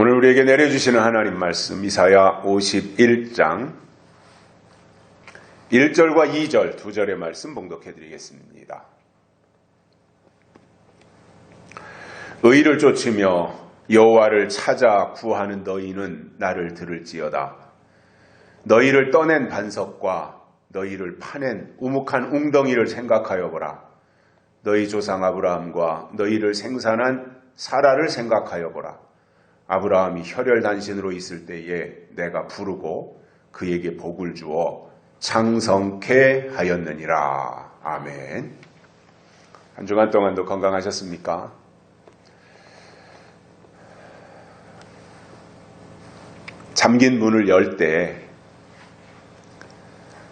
오늘 우리에게 내려주시는 하나님 말씀 이사야 51장 1절과 2절 두 절의 말씀 봉독해 드리겠습니다. 의를 쫓으며 여호와를 찾아 구하는 너희는 나를 들을지어다. 너희를 떠낸 반석과 너희를 파낸 우묵한 웅덩이를 생각하여 보라. 너희 조상 아브라함과 너희를 생산한 사라를 생각하여 보라. 아브라함이 혈혈단신으로 있을 때에 내가 부르고 그에게 복을 주어 장성케 하였느니라. 아멘. 한 주간 동안도 건강하셨습니까? 잠긴 문을 열 때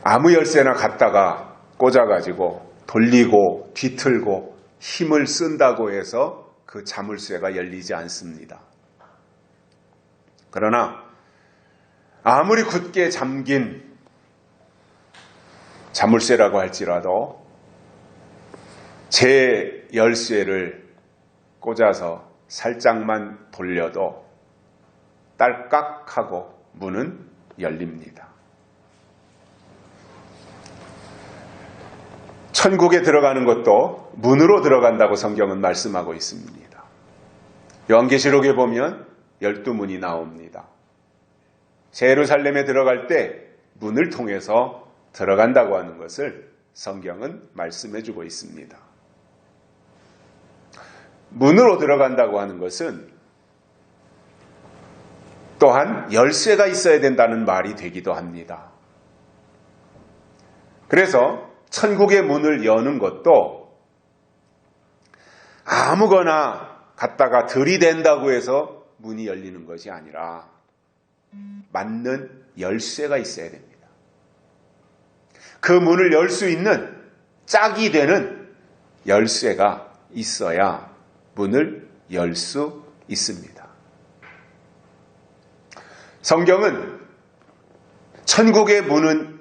아무 열쇠나 갖다가 꽂아가지고 돌리고 뒤틀고 힘을 쓴다고 해서 그 자물쇠가 열리지 않습니다. 그러나 아무리 굳게 잠긴 자물쇠라고 할지라도 제 열쇠를 꽂아서 살짝만 돌려도 딸깍하고 문은 열립니다. 천국에 들어가는 것도 문으로 들어간다고 성경은 말씀하고 있습니다. 요한계시록에 보면 12문이 나옵니다. 예루살렘에 들어갈 때 문을 통해서 들어간다고 하는 것을 성경은 말씀해 주고 있습니다. 문으로 들어간다고 하는 것은 또한 열쇠가 있어야 된다는 말이 되기도 합니다. 그래서 천국의 문을 여는 것도 아무거나 갖다가 들이댄다고 해서 문이 열리는 것이 아니라 맞는 열쇠가 있어야 됩니다. 그 문을 열 수 있는 짝이 되는 열쇠가 있어야 문을 열 수 있습니다. 성경은 천국의 문을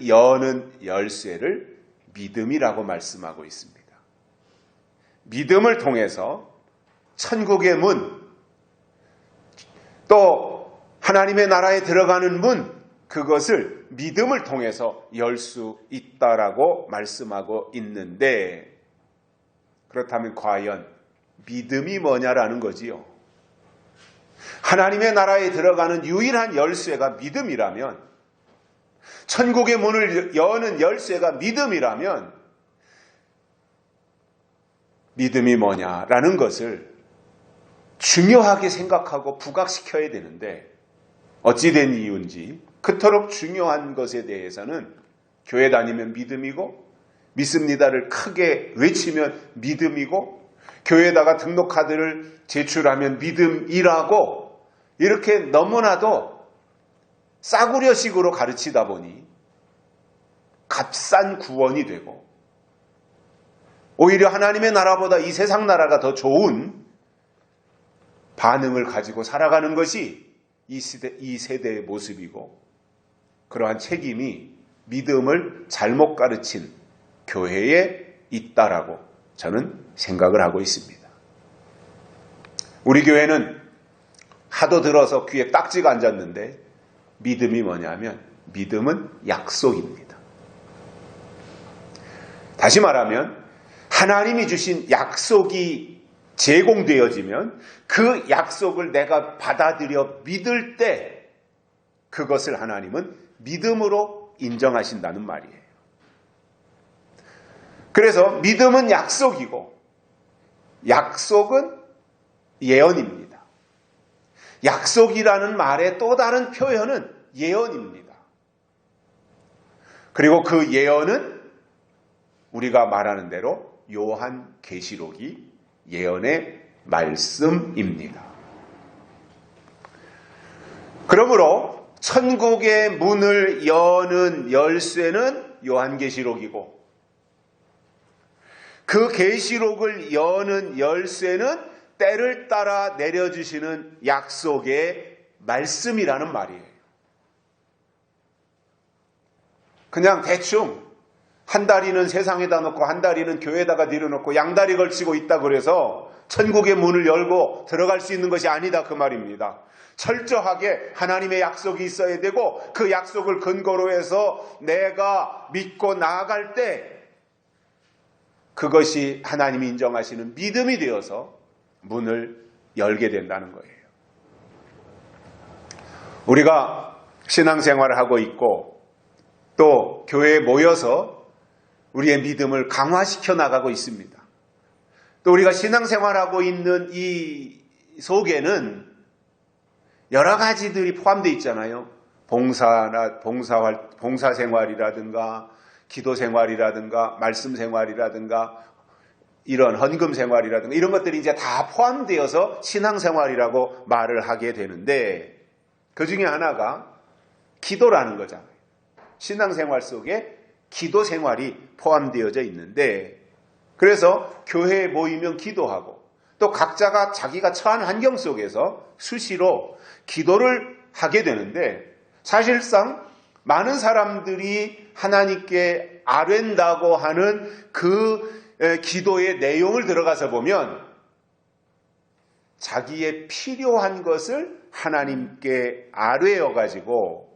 여는 열쇠를 믿음이라고 말씀하고 있습니다. 믿음을 통해서 천국의 문, 또 하나님의 나라에 들어가는 문, 그것을 믿음을 통해서 열 수 있다라고 말씀하고 있는데, 그렇다면 과연 믿음이 뭐냐라는 거지요. 하나님의 나라에 들어가는 유일한 열쇠가 믿음이라면, 천국의 문을 여는 열쇠가 믿음이라면 믿음이 뭐냐라는 것을 중요하게 생각하고 부각시켜야 되는데 어찌 된 이유인지 그토록 중요한 것에 대해서는 교회 다니면 믿음이고 믿습니다를 크게 외치면 믿음이고 교회에다가 등록카드를 제출하면 믿음이라고 이렇게 너무나도 싸구려식으로 가르치다 보니 값싼 구원이 되고 오히려 하나님의 나라보다 이 세상 나라가 더 좋은 반응을 가지고 살아가는 것이 이 세대의 모습이고 그러한 책임이 믿음을 잘못 가르친 교회에 있다라고 저는 생각을 하고 있습니다. 우리 교회는 하도 들어서 귀에 딱지가 앉았는데 믿음이 뭐냐면 믿음은 약속입니다. 다시 말하면 하나님이 주신 약속이 제공되어지면 그 약속을 내가 받아들여 믿을 때 그것을 하나님은 믿음으로 인정하신다는 말이에요. 그래서 믿음은 약속이고 약속은 예언입니다. 약속이라는 말의 또 다른 표현은 예언입니다. 그리고 그 예언은 우리가 말하는 대로 요한계시록이 예언의 말씀입니다. 그러므로 천국의 문을 여는 열쇠는 요한계시록이고 그 계시록을 여는 열쇠는 때를 따라 내려주시는 약속의 말씀이라는 말이에요. 그냥 대충 한 다리는 세상에다 놓고 한 다리는 교회에다가 내려놓고 양다리 걸치고 있다 그래서 천국의 문을 열고 들어갈 수 있는 것이 아니다 그 말입니다. 철저하게 하나님의 약속이 있어야 되고 그 약속을 근거로 해서 내가 믿고 나아갈 때 그것이 하나님이 인정하시는 믿음이 되어서 문을 열게 된다는 거예요. 우리가 신앙생활을 하고 있고 또 교회에 모여서 우리의 믿음을 강화시켜 나가고 있습니다. 또 우리가 신앙생활하고 있는 이 속에는 여러 가지들이 포함되어 있잖아요. 봉사생활이라든가 기도생활이라든가 말씀생활이라든가 이런 헌금생활이라든가 이런 것들이 이제 다 포함되어서 신앙생활이라고 말을 하게 되는데 그 중에 하나가 기도라는 거잖아요. 신앙생활 속에 기도생활이 포함되어져 있는데 그래서 교회에 모이면 기도하고 또 각자가 자기가 처한 환경 속에서 수시로 기도를 하게 되는데 사실상 많은 사람들이 하나님께 아뢰다고 하는 그 기도의 내용을 들어가서 보면 자기의 필요한 것을 하나님께 아뢰어 가지고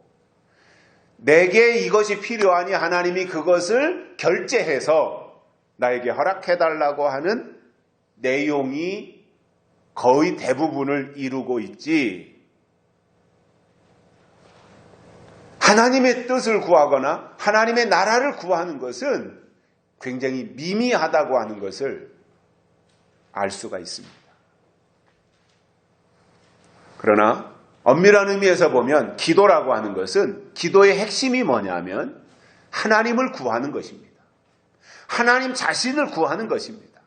내게 이것이 필요하니 하나님이 그것을 결제해서 나에게 허락해달라고 하는 내용이 거의 대부분을 이루고 있지 하나님의 뜻을 구하거나 하나님의 나라를 구하는 것은 굉장히 미미하다고 하는 것을 알 수가 있습니다. 그러나 엄밀한 의미에서 보면 기도라고 하는 것은 기도의 핵심이 뭐냐면 하나님을 구하는 것입니다. 하나님 자신을 구하는 것입니다.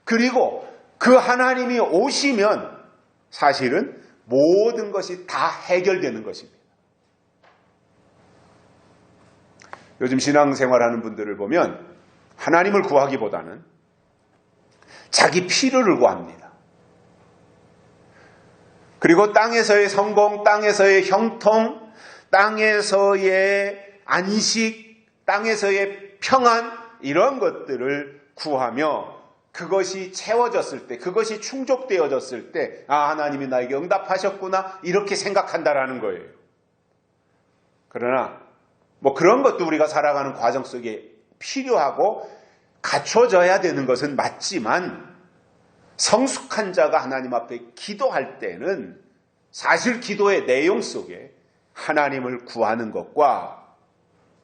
그리고 그 하나님이 오시면 사실은 모든 것이 다 해결되는 것입니다. 요즘 신앙생활하는 분들을 보면 하나님을 구하기보다는 자기 필요를 구합니다. 그리고 땅에서의 성공, 땅에서의 형통, 땅에서의 안식, 땅에서의 평안 이런 것들을 구하며 그것이 채워졌을 때, 그것이 충족되어졌을 때 하나님이 나에게 응답하셨구나 이렇게 생각한다라는 거예요. 그러나 그런 것도 우리가 살아가는 과정 속에 필요하고 갖춰져야 되는 것은 맞지만 성숙한 자가 하나님 앞에 기도할 때는 사실 기도의 내용 속에 하나님을 구하는 것과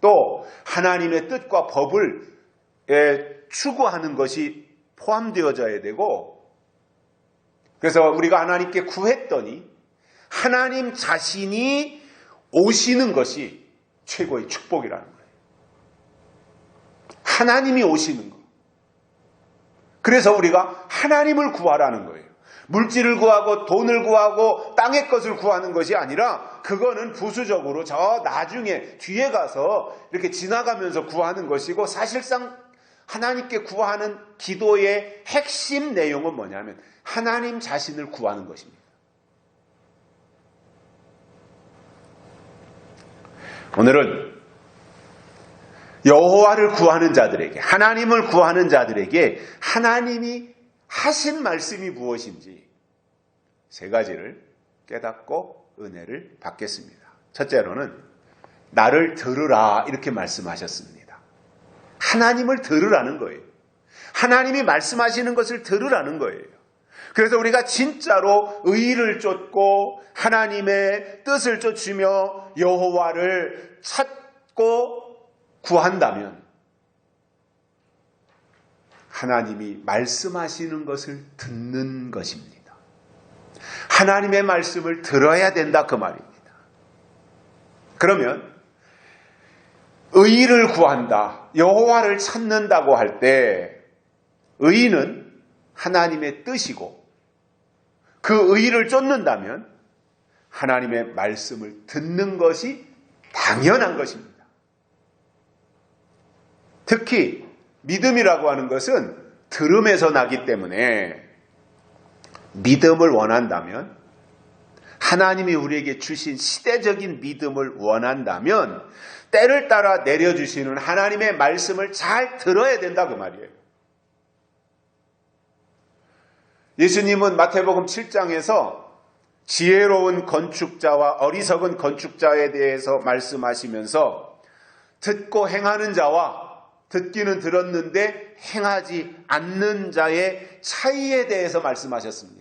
또 하나님의 뜻과 법을 추구하는 것이 포함되어져야 되고 그래서 우리가 하나님께 구했더니 하나님 자신이 오시는 것이 최고의 축복이라는 거예요. 하나님이 오시는 것. 그래서 우리가 하나님을 구하라는 거예요. 물질을 구하고 돈을 구하고 땅의 것을 구하는 것이 아니라 그거는 부수적으로 저 나중에 뒤에 가서 이렇게 지나가면서 구하는 것이고 사실상 하나님께 구하는 기도의 핵심 내용은 뭐냐면 하나님 자신을 구하는 것입니다. 오늘은 여호와를 구하는 자들에게 하나님을 구하는 자들에게 하나님이 하신 말씀이 무엇인지 세 가지를 깨닫고 은혜를 받겠습니다. 첫째로는 나를 들으라 이렇게 말씀하셨습니다. 하나님을 들으라는 거예요. 하나님이 말씀하시는 것을 들으라는 거예요. 그래서 우리가 진짜로 의의를 쫓고 하나님의 뜻을 쫓으며 여호와를 찾고 구한다면 하나님이 말씀하시는 것을 듣는 것입니다. 하나님의 말씀을 들어야 된다 그 말입니다. 그러면 의의를 구한다, 여호와를 찾는다고 할 때 의의는 하나님의 뜻이고 그 의의를 쫓는다면 하나님의 말씀을 듣는 것이 당연한 것입니다. 특히 믿음이라고 하는 것은 들음에서 나기 때문에 믿음을 원한다면 하나님이 우리에게 주신 시대적인 믿음을 원한다면 때를 따라 내려주시는 하나님의 말씀을 잘 들어야 된다 그 말이에요. 예수님은 마태복음 7장에서 지혜로운 건축자와 어리석은 건축자에 대해서 말씀하시면서 듣고 행하는 자와 듣기는 들었는데 행하지 않는 자의 차이에 대해서 말씀하셨습니다.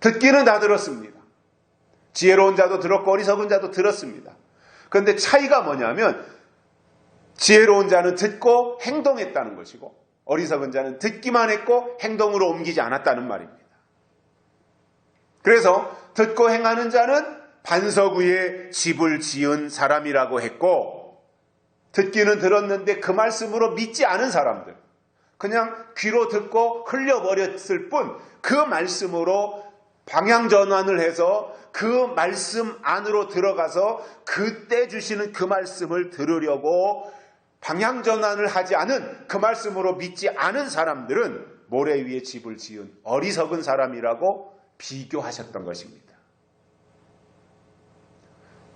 듣기는 다 들었습니다. 지혜로운 자도 들었고 어리석은 자도 들었습니다. 그런데 차이가 뭐냐면 지혜로운 자는 듣고 행동했다는 것이고 어리석은 자는 듣기만 했고 행동으로 옮기지 않았다는 말입니다. 그래서 듣고 행하는 자는 반석 위에 집을 지은 사람이라고 했고 듣기는 들었는데 그 말씀으로 믿지 않은 사람들, 그냥 귀로 듣고 흘려버렸을 뿐 그 말씀으로 방향 전환을 해서 그 말씀 안으로 들어가서 그때 주시는 그 말씀을 들으려고 방향 전환을 하지 않은 그 말씀으로 믿지 않은 사람들은 모래 위에 집을 지은 어리석은 사람이라고 비교하셨던 것입니다.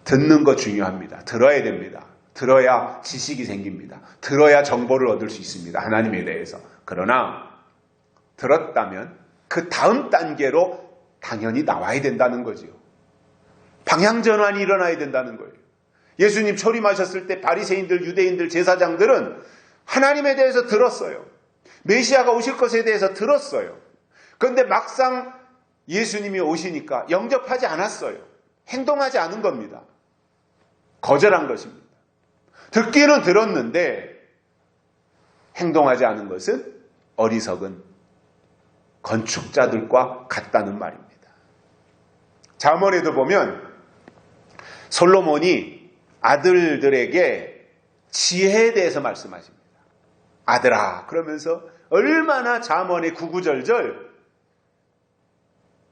듣는 거 중요합니다. 들어야 됩니다. 들어야 지식이 생깁니다. 들어야 정보를 얻을 수 있습니다. 하나님에 대해서. 그러나 들었다면 그 다음 단계로 당연히 나와야 된다는 거지요. 방향 전환이 일어나야 된다는 거예요. 예수님 초림하셨을 때 바리새인들, 유대인들, 제사장들은 하나님에 대해서 들었어요. 메시아가 오실 것에 대해서 들었어요. 그런데 막상 예수님이 오시니까 영접하지 않았어요. 행동하지 않은 겁니다. 거절한 것입니다. 듣기는 들었는데 행동하지 않은 것은 어리석은 건축자들과 같다는 말입니다. 잠언에도 보면 솔로몬이 아들들에게 지혜에 대해서 말씀하십니다. 아들아 그러면서 얼마나 잠언의 구구절절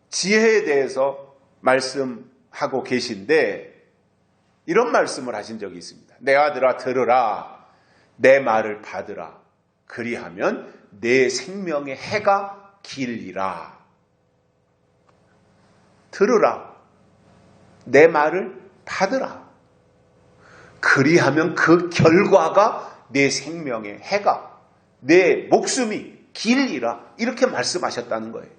지혜에 대해서 말씀하고 계신데 이런 말씀을 하신 적이 있습니다. 내 아들아 들으라 내 말을 받으라 그리하면 내 생명의 해가 길리라. 들으라 내 말을 받으라 그리하면 그 결과가 내 생명의 해가 내 목숨이 길리라 이렇게 말씀하셨다는 거예요.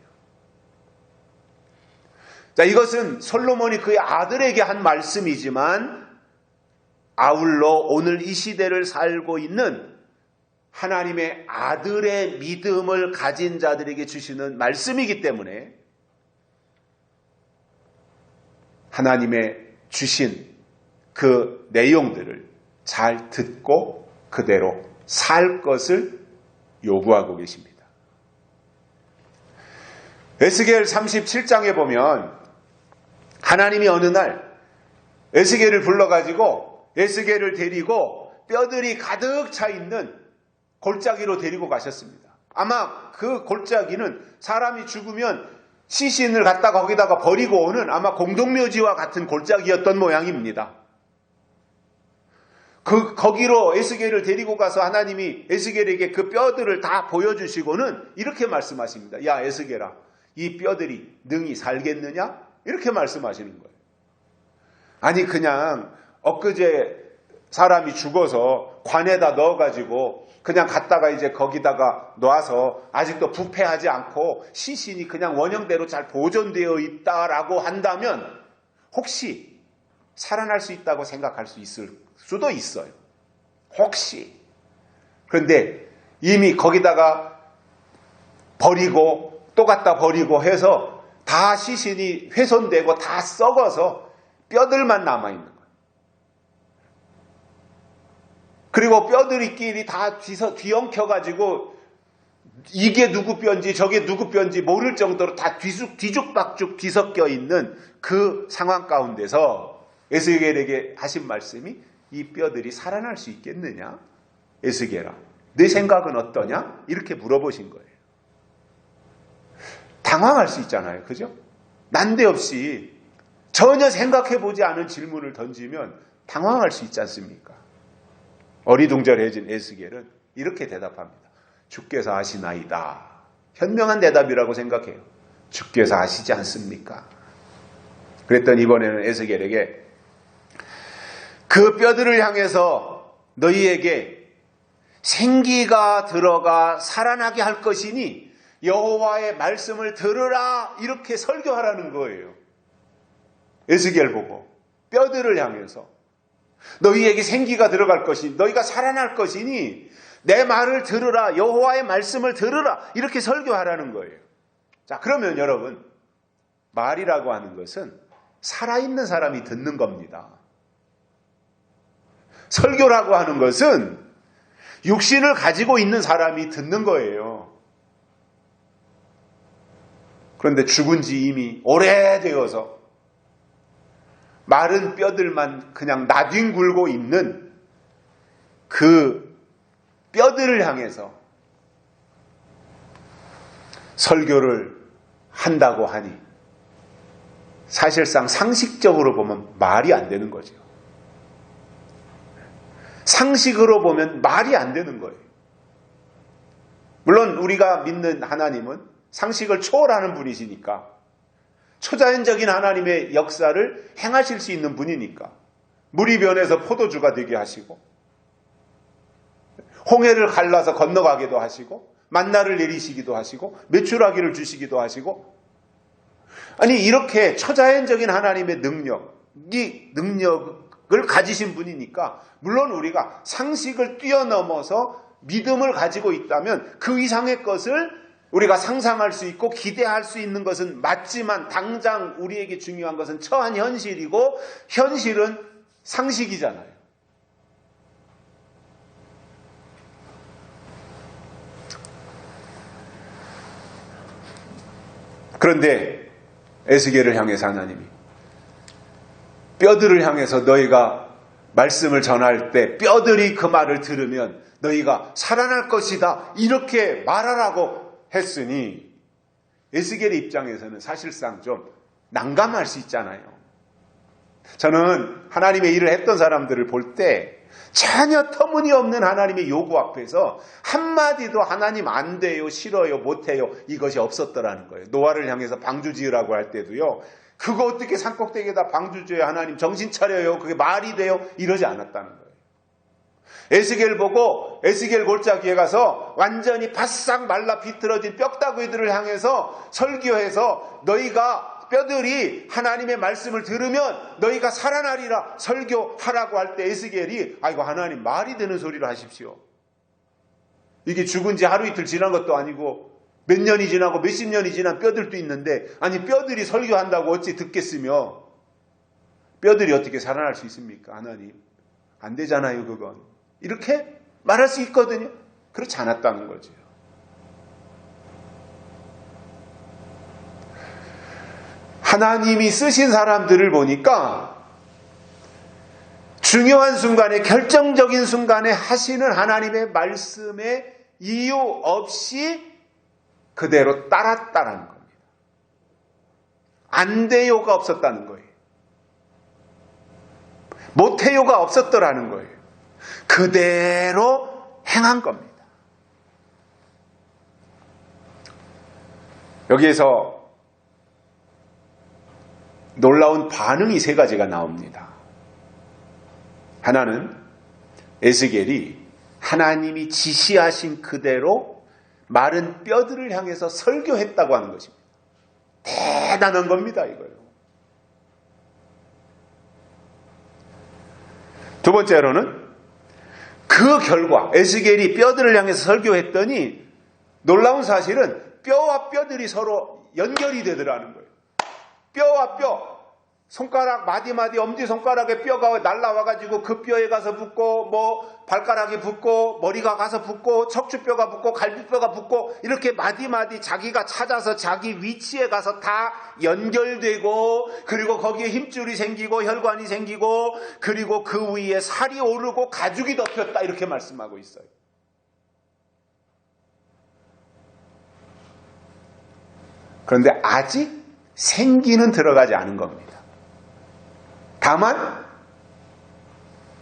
자, 이것은 솔로몬이 그의 아들에게 한 말씀이지만 아울러 오늘 이 시대를 살고 있는 하나님의 아들의 믿음을 가진 자들에게 주시는 말씀이기 때문에 하나님의 주신 그 내용들을 잘 듣고 그대로 살 것을 요구하고 계십니다. 에스겔 37장에 보면 하나님이 어느 날 에스겔을 불러가지고 에스겔을 데리고 뼈들이 가득 차 있는 골짜기로 데리고 가셨습니다. 아마 그 골짜기는 사람이 죽으면 시신을 갖다가 거기다가 버리고 오는 아마 공동묘지와 같은 골짜기였던 모양입니다. 거기로 에스겔을 데리고 가서 하나님이 에스겔에게 그 뼈들을 다 보여주시고는 이렇게 말씀하십니다. 야 에스겔아 이 뼈들이 능히 살겠느냐? 이렇게 말씀하시는 거예요. 아니 그냥 엊그제 사람이 죽어서 관에다 넣어가지고 그냥 갖다가 이제 거기다가 놔서 아직도 부패하지 않고 시신이 그냥 원형대로 잘 보존되어 있다라고 한다면 혹시 살아날 수 있다고 생각할 수 있을 수도 있어요. 혹시. 그런데 이미 거기다가 버리고 또 갖다 버리고 해서 다 시신이 훼손되고 다 썩어서 뼈들만 남아있는 거예요. 그리고 뼈들이끼리 다 뒤엉켜가지고 이게 누구 뼈인지 저게 누구 뼈인지 모를 정도로 다 뒤죽박죽 뒤섞여 있는 그 상황 가운데서 에스겔에게 하신 말씀이 이 뼈들이 살아날 수 있겠느냐? 에스겔아, 내 생각은 어떠냐? 이렇게 물어보신 거예요. 당황할 수 있잖아요. 그죠? 난데없이 전혀 생각해보지 않은 질문을 던지면 당황할 수 있지 않습니까? 어리둥절해진 에스겔은 이렇게 대답합니다. 주께서 아시나이다. 현명한 대답이라고 생각해요. 주께서 아시지 않습니까? 그랬더니 이번에는 에스겔에게 그 뼈들을 향해서 너희에게 생기가 들어가 살아나게 할 것이니 여호와의 말씀을 들으라, 이렇게 설교하라는 거예요. 에스겔 보고 뼈들을 향해서 너희에게 생기가 들어갈 것이니 너희가 살아날 것이니 내 말을 들으라, 여호와의 말씀을 들으라, 이렇게 설교하라는 거예요. 자, 그러면 여러분, 말이라고 하는 것은 살아있는 사람이 듣는 겁니다. 설교라고 하는 것은 육신을 가지고 있는 사람이 듣는 거예요. 그런데 죽은 지 이미 오래되어서 마른 뼈들만 그냥 나뒹굴고 있는 그 뼈들을 향해서 설교를 한다고 하니 사실상 상식적으로 보면 말이 안 되는 거죠. 상식으로 보면 말이 안 되는 거예요. 물론 우리가 믿는 하나님은 상식을 초월하는 분이시니까, 초자연적인 하나님의 역사를 행하실 수 있는 분이니까 물이 변해서 포도주가 되게 하시고 홍해를 갈라서 건너가기도 하시고 만나를 내리시기도 하시고 메추라기를 주시기도 하시고, 아니 이렇게 초자연적인 하나님의 능력을 가지신 분이니까 물론 우리가 상식을 뛰어넘어서 믿음을 가지고 있다면 그 이상의 것을 우리가 상상할 수 있고 기대할 수 있는 것은 맞지만, 당장 우리에게 중요한 것은 처한 현실이고 현실은 상식이잖아요. 그런데 에스겔을 향해서 하나님이 뼈들을 향해서 너희가 말씀을 전할 때 뼈들이 그 말을 들으면 너희가 살아날 것이다, 이렇게 말하라고 했으니 에스겔의 입장에서는 사실상 좀 난감할 수 있잖아요. 저는 하나님의 일을 했던 사람들을 볼 때 전혀 터무니없는 하나님의 요구 앞에서 한마디도 하나님 안 돼요, 싫어요, 못해요, 이것이 없었더라는 거예요. 노아를 향해서 방주 지으라고 할 때도요, 그거 어떻게 산꼭대기에다 방주 지어요, 하나님 정신 차려요, 그게 말이 돼요, 이러지 않았다는 거예요. 에스겔 보고 에스겔 골짜기에 가서 완전히 바싹 말라 비틀어진 뼈다귀들을 향해서 설교해서 너희가 뼈들이 하나님의 말씀을 들으면 너희가 살아나리라 설교하라고 할 때 에스겔이 아이고 하나님 말이 되는 소리를 하십시오. 이게 죽은 지 하루 이틀 지난 것도 아니고 몇 년이 지나고 몇십 년이 지난 뼈들도 있는데, 아니 뼈들이 설교한다고 어찌 듣겠으며 뼈들이 어떻게 살아날 수 있습니까? 하나님 안 되잖아요 그건. 이렇게 말할 수 있거든요. 그렇지 않았다는 거죠. 하나님이 쓰신 사람들을 보니까 중요한 순간에, 결정적인 순간에 하시는 하나님의 말씀에 이유 없이 그대로 따랐다는 겁니다. 안 돼요가 없었다는 거예요. 못해요가 없었더라는 거예요. 그대로 행한 겁니다. 여기에서 놀라운 반응이 세 가지가 나옵니다. 하나는 에스겔이 하나님이 지시하신 그대로 마른 뼈들을 향해서 설교했다고 하는 것입니다. 대단한 겁니다, 이거요. 두 번째로는 그 결과 에스겔이 뼈들을 향해서 설교했더니 놀라운 사실은 뼈와 뼈들이 서로 연결이 되더라는 거예요. 뼈와 뼈, 손가락 마디마디 엄지손가락에 뼈가 날라와가지고 그 뼈에 가서 붙고 발가락이 붙고 머리가 가서 붙고 척추뼈가 붙고 갈비뼈가 붙고 이렇게 마디마디 자기가 찾아서 자기 위치에 가서 다 연결되고, 그리고 거기에 힘줄이 생기고 혈관이 생기고, 그리고 그 위에 살이 오르고 가죽이 덮였다, 이렇게 말씀하고 있어요. 그런데 아직 생기는 들어가지 않은 겁니다. 다만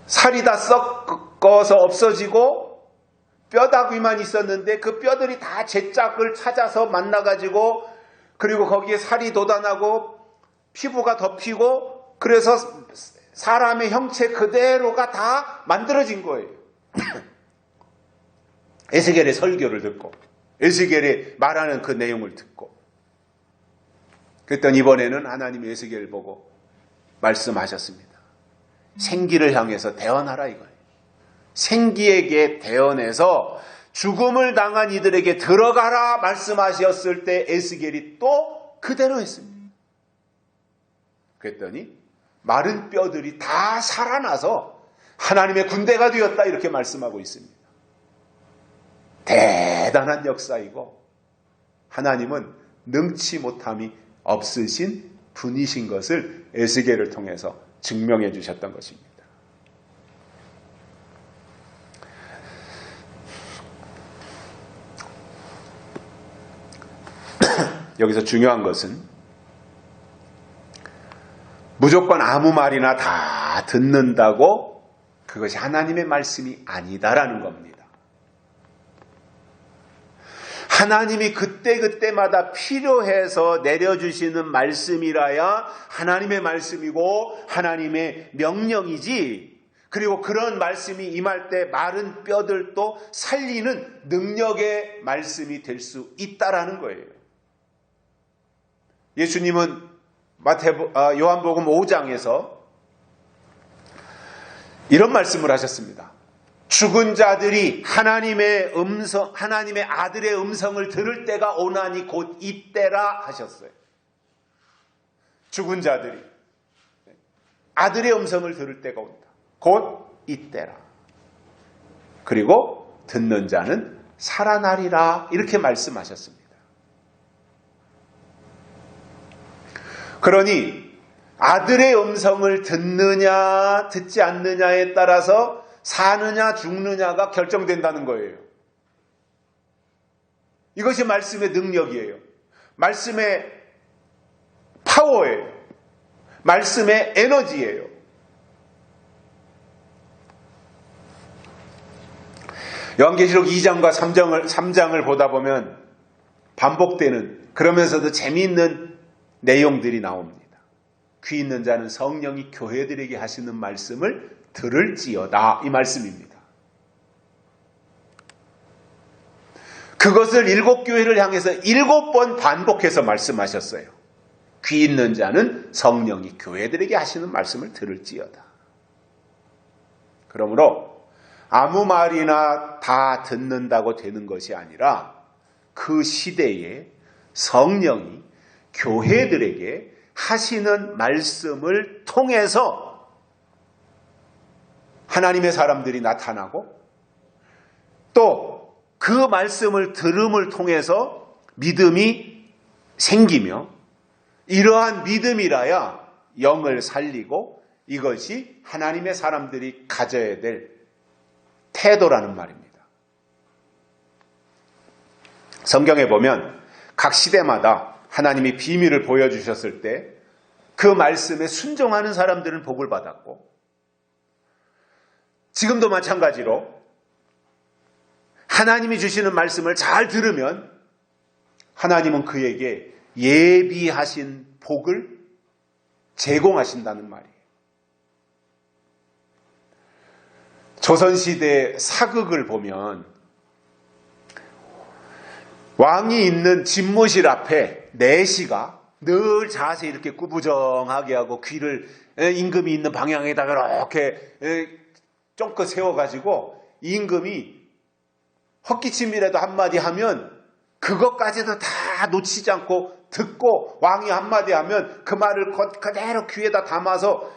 살이 다 썩어서 없어지고 뼈다귀만 있었는데 그 뼈들이 다 제 짝을 찾아서 만나가지고, 그리고 거기에 살이 돋아나고 피부가 덮이고 그래서 사람의 형체 그대로가 다 만들어진 거예요. 에스겔의 설교를 듣고 에스겔이 말하는 그 내용을 듣고 그랬더니 이번에는 하나님이 에스겔을 보고 말씀하셨습니다. 생기를 향해서 대언하라 이거예요. 생기에게 대언해서 죽음을 당한 이들에게 들어가라 말씀하셨을 때 에스겔이 또 그대로 했습니다. 그랬더니 마른 뼈들이 다 살아나서 하나님의 군대가 되었다 이렇게 말씀하고 있습니다. 대단한 역사이고 하나님은 능치 못함이 없으신 분이신 것을 에스겔을 통해서 증명해 주셨던 것입니다. 여기서 중요한 것은 무조건 아무 말이나 다 듣는다고 그것이 하나님의 말씀이 아니다라는 겁니다. 하나님이 그때그때마다 필요해서 내려주시는 말씀이라야 하나님의 말씀이고 하나님의 명령이지, 그리고 그런 말씀이 임할 때 마른 뼈들도 살리는 능력의 말씀이 될 수 있다라는 거예요. 예수님은 요한복음 5장에서 이런 말씀을 하셨습니다. 죽은 자들이 하나님의 아들의 음성을 들을 때가 오나니 곧 이때라 하셨어요. 죽은 자들이 아들의 음성을 들을 때가 온다. 곧 이때라. 그리고 듣는 자는 살아나리라 이렇게 말씀하셨습니다. 그러니 아들의 음성을 듣느냐 듣지 않느냐에 따라서 사느냐 죽느냐가 결정된다는 거예요. 이것이 말씀의 능력이에요. 말씀의 파워예요. 말씀의 에너지예요. 요한계시록 2장과 3장을 보다 보면 반복되는, 그러면서도 재미있는 내용들이 나옵니다. 귀 있는 자는 성령이 교회들에게 하시는 말씀을 들을지어다, 이 말씀입니다. 그것을 7교회를 향해서 7번 반복해서 말씀하셨어요. 귀 있는 자는 성령이 교회들에게 하시는 말씀을 들을지어다. 그러므로 아무 말이나 다 듣는다고 되는 것이 아니라 그 시대에 성령이 교회들에게 하시는 말씀을 통해서 하나님의 사람들이 나타나고, 또 그 말씀을 들음을 통해서 믿음이 생기며, 이러한 믿음이라야 영을 살리고 이것이 하나님의 사람들이 가져야 될 태도라는 말입니다. 성경에 보면 각 시대마다 하나님이 비밀을 보여주셨을 때 그 말씀에 순종하는 사람들은 복을 받았고, 지금도 마찬가지로 하나님이 주시는 말씀을 잘 들으면 하나님은 그에게 예비하신 복을 제공하신다는 말이에요. 조선시대 사극을 보면 왕이 있는 집무실 앞에 내시가 늘 자세 이렇게 구부정하게 하고 귀를 임금이 있는 방향에다가 이렇게 쫑긋 세워가지고 임금이 헛기침이라도 한마디 하면 그것까지도 다 놓치지 않고 듣고, 왕이 한마디 하면 그 말을 그대로 귀에다 담아서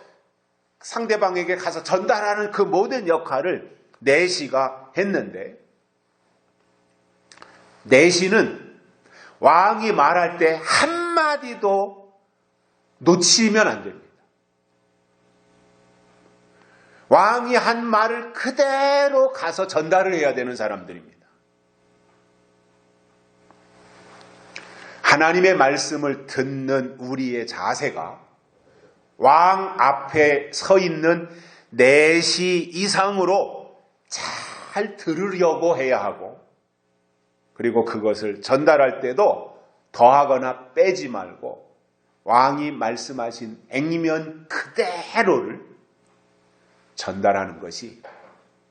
상대방에게 가서 전달하는 그 모든 역할을 내시가 했는데, 내시는 왕이 말할 때 한마디도 놓치면 안 됩니다. 왕이 한 말을 그대로 가서 전달을 해야 되는 사람들입니다. 하나님의 말씀을 듣는 우리의 자세가 왕 앞에 서 있는 내시 이상으로 잘 들으려고 해야 하고, 그리고 그것을 전달할 때도 더하거나 빼지 말고 왕이 말씀하신 액면 그대로를 전달하는 것이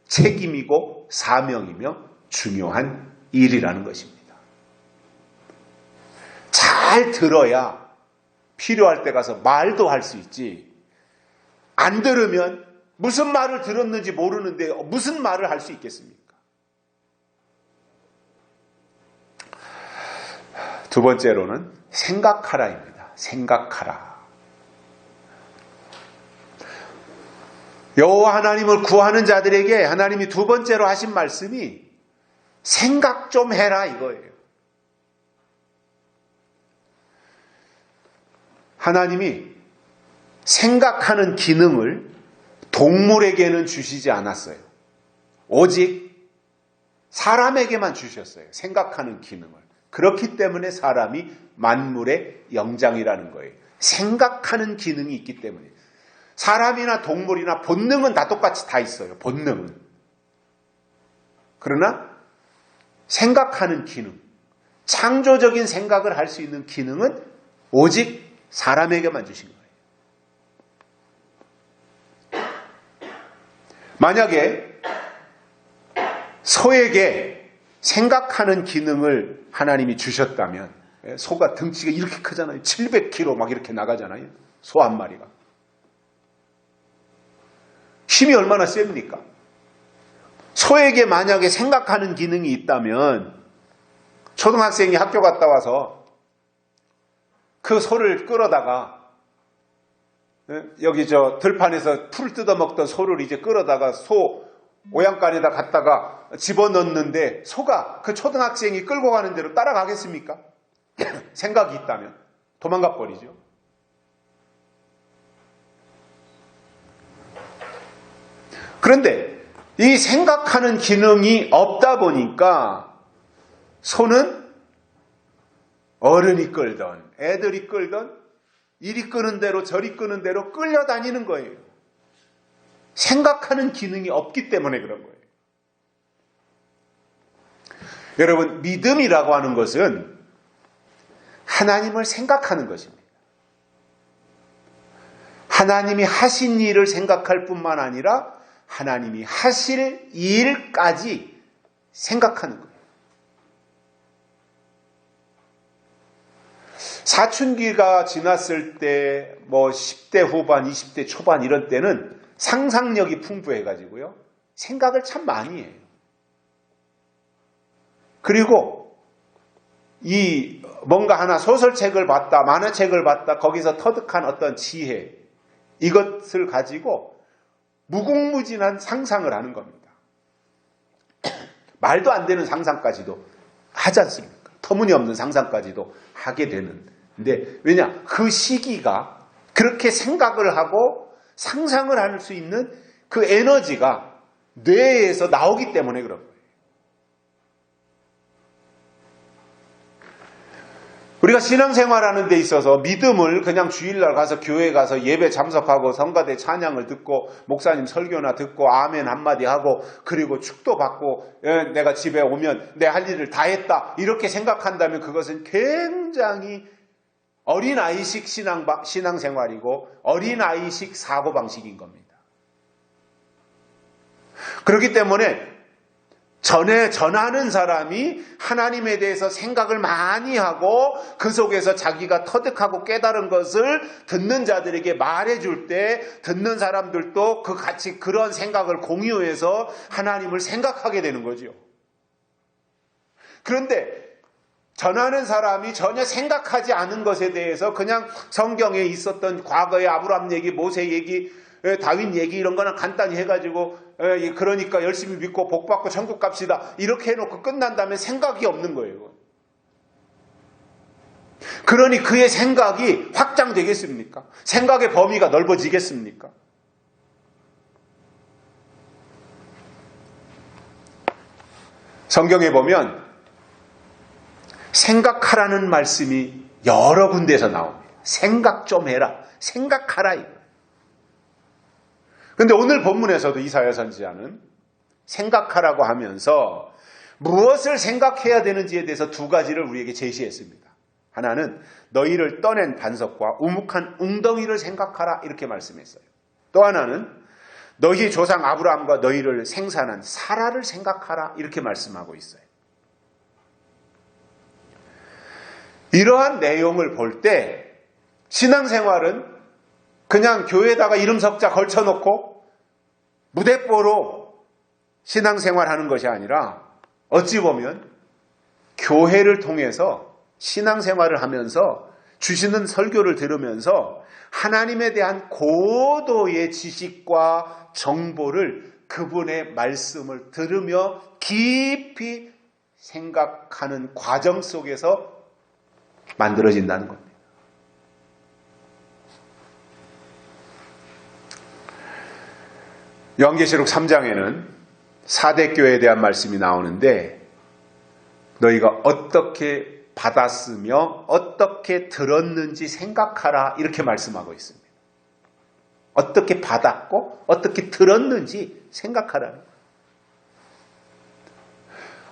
책임이고 사명이며 중요한 일이라는 것입니다. 잘 들어야 필요할 때 가서 말도 할 수 있지. 안 들으면 무슨 말을 들었는지 모르는데 무슨 말을 할 수 있겠습니까? 두 번째로는 생각하라입니다. 생각하라. 여호와 하나님을 구하는 자들에게 하나님이 두 번째로 하신 말씀이 생각 좀 해라 이거예요. 하나님이 생각하는 기능을 동물에게는 주시지 않았어요. 오직 사람에게만 주셨어요. 생각하는 기능을. 그렇기 때문에 사람이 만물의 영장이라는 거예요. 생각하는 기능이 있기 때문에. 사람이나 동물이나 본능은 다 똑같이 다 있어요. 본능은. 그러나 생각하는 기능, 창조적인 생각을 할 수 있는 기능은 오직 사람에게만 주신 거예요. 만약에 소에게 생각하는 기능을 하나님이 주셨다면, 소가 덩치가 이렇게 크잖아요. 700kg 막 이렇게 나가잖아요. 소 한 마리가. 힘이 얼마나 셉니까? 소에게 만약에 생각하는 기능이 있다면 초등학생이 학교 갔다 와서 그 소를 끌어다가 여기 들판에서 풀 뜯어먹던 소를 이제 끌어다가 소 오양간에다 갖다가 집어넣는데 소가 그 초등학생이 끌고 가는 대로 따라가겠습니까? 생각이 있다면 도망가 버리죠. 그런데 이 생각하는 기능이 없다 보니까 소는 어른이 끌던 애들이 끌던 이리 끄는 대로 저리 끄는 대로 끌려다니는 거예요. 생각하는 기능이 없기 때문에 그런 거예요. 여러분, 믿음이라고 하는 것은 하나님을 생각하는 것입니다. 하나님이 하신 일을 생각할 뿐만 아니라 하나님이 하실 일까지 생각하는 거예요. 사춘기가 지났을 때 10대 후반, 20대 초반 이런 때는 상상력이 풍부해가지고요. 생각을 참 많이 해요. 그리고 뭔가 하나 소설책을 봤다, 만화책을 봤다, 거기서 터득한 어떤 지혜, 이것을 가지고 무궁무진한 상상을 하는 겁니다. 말도 안 되는 상상까지도 하지 않습니까? 터무니없는 상상까지도 하게 되는. 근데 왜냐? 그 시기가 그렇게 생각을 하고 상상을 할 수 있는 그 에너지가 뇌에서 나오기 때문에 그런 거예요. 우리가 신앙생활하는 데 있어서 믿음을 그냥 주일날 가서 교회 가서 예배 참석하고 성가대 찬양을 듣고 목사님 설교나 듣고 아멘 한마디 하고 그리고 축도 받고 내가 집에 오면 내 할 일을 다 했다 이렇게 생각한다면 그것은 굉장히 어린아이식 신앙생활이고 어린아이식 사고방식인 겁니다. 그렇기 때문에 전하는 사람이 하나님에 대해서 생각을 많이 하고 그 속에서 자기가 터득하고 깨달은 것을 듣는 자들에게 말해줄 때 듣는 사람들도 같이 그런 생각을 공유해서 하나님을 생각하게 되는 거죠. 그런데 전하는 사람이 전혀 생각하지 않은 것에 대해서 그냥 성경에 있었던 과거의 아브라함 얘기, 모세 얘기, 다윗 얘기 이런 거는 간단히 해가지고 그러니까 열심히 믿고 복받고 천국 갑시다 이렇게 해놓고 끝난 다음에 생각이 없는 거예요. 그러니 그의 생각이 확장되겠습니까? 생각의 범위가 넓어지겠습니까? 성경에 보면 생각하라는 말씀이 여러 군데에서 나옵니다. 생각 좀 해라. 생각하라. 그런데 오늘 본문에서도 이사야 선지자는 생각하라고 하면서 무엇을 생각해야 되는지에 대해서 두 가지를 우리에게 제시했습니다. 하나는 너희를 떠낸 반석과 우묵한 웅덩이를 생각하라 이렇게 말씀했어요. 또 하나는 너희 조상 아브라함과 너희를 생산한 사라를 생각하라 이렇게 말씀하고 있어요. 이러한 내용을 볼 때 신앙생활은 그냥 교회에다가 이름 석자 걸쳐놓고 무대뽀로 신앙생활하는 것이 아니라 어찌 보면 교회를 통해서 신앙생활을 하면서 주시는 설교를 들으면서 하나님에 대한 고도의 지식과 정보를 그분의 말씀을 들으며 깊이 생각하는 과정 속에서 만들어진다는 겁니다. 요한계시록 3장에는 4대 교회에 대한 말씀이 나오는데 너희가 어떻게 받았으며 어떻게 들었는지 생각하라 이렇게 말씀하고 있습니다. 어떻게 받았고 어떻게 들었는지 생각하라.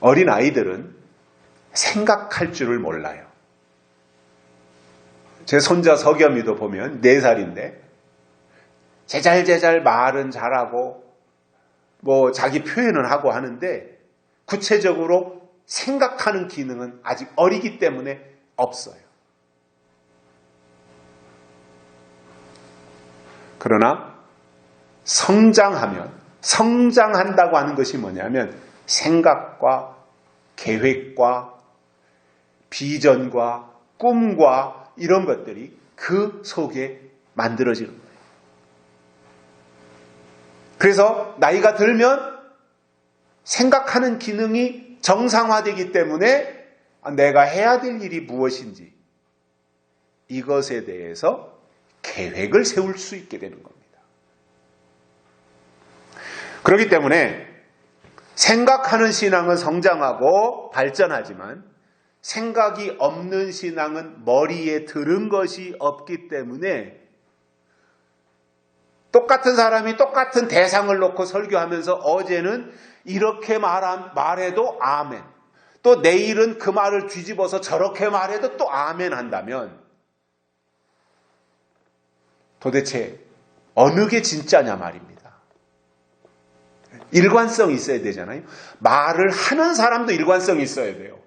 어린 아이들은 생각할 줄을 몰라요. 제 손자 석염이도 보면 4살인데 제잘제잘 말은 잘하고 뭐 자기 표현은 하고 하는데 구체적으로 생각하는 기능은 아직 어리기 때문에 없어요. 그러나 성장한다고 하는 것이 뭐냐면 생각과 계획과 비전과 꿈과 이런 것들이 그 속에 만들어지는 거예요. 그래서 나이가 들면 생각하는 기능이 정상화되기 때문에 내가 해야 될 일이 무엇인지 이것에 대해서 계획을 세울 수 있게 되는 겁니다. 그렇기 때문에 생각하는 신앙은 성장하고 발전하지만 생각이 없는 신앙은 머리에 들은 것이 없기 때문에 똑같은 사람이 똑같은 대상을 놓고 설교하면서 어제는 이렇게 말해도 아멘. 또 내일은 그 말을 뒤집어서 저렇게 말해도 또 아멘 한다면 도대체 어느 게 진짜냐 말입니다. 일관성이 있어야 되잖아요. 말을 하는 사람도 일관성이 있어야 돼요.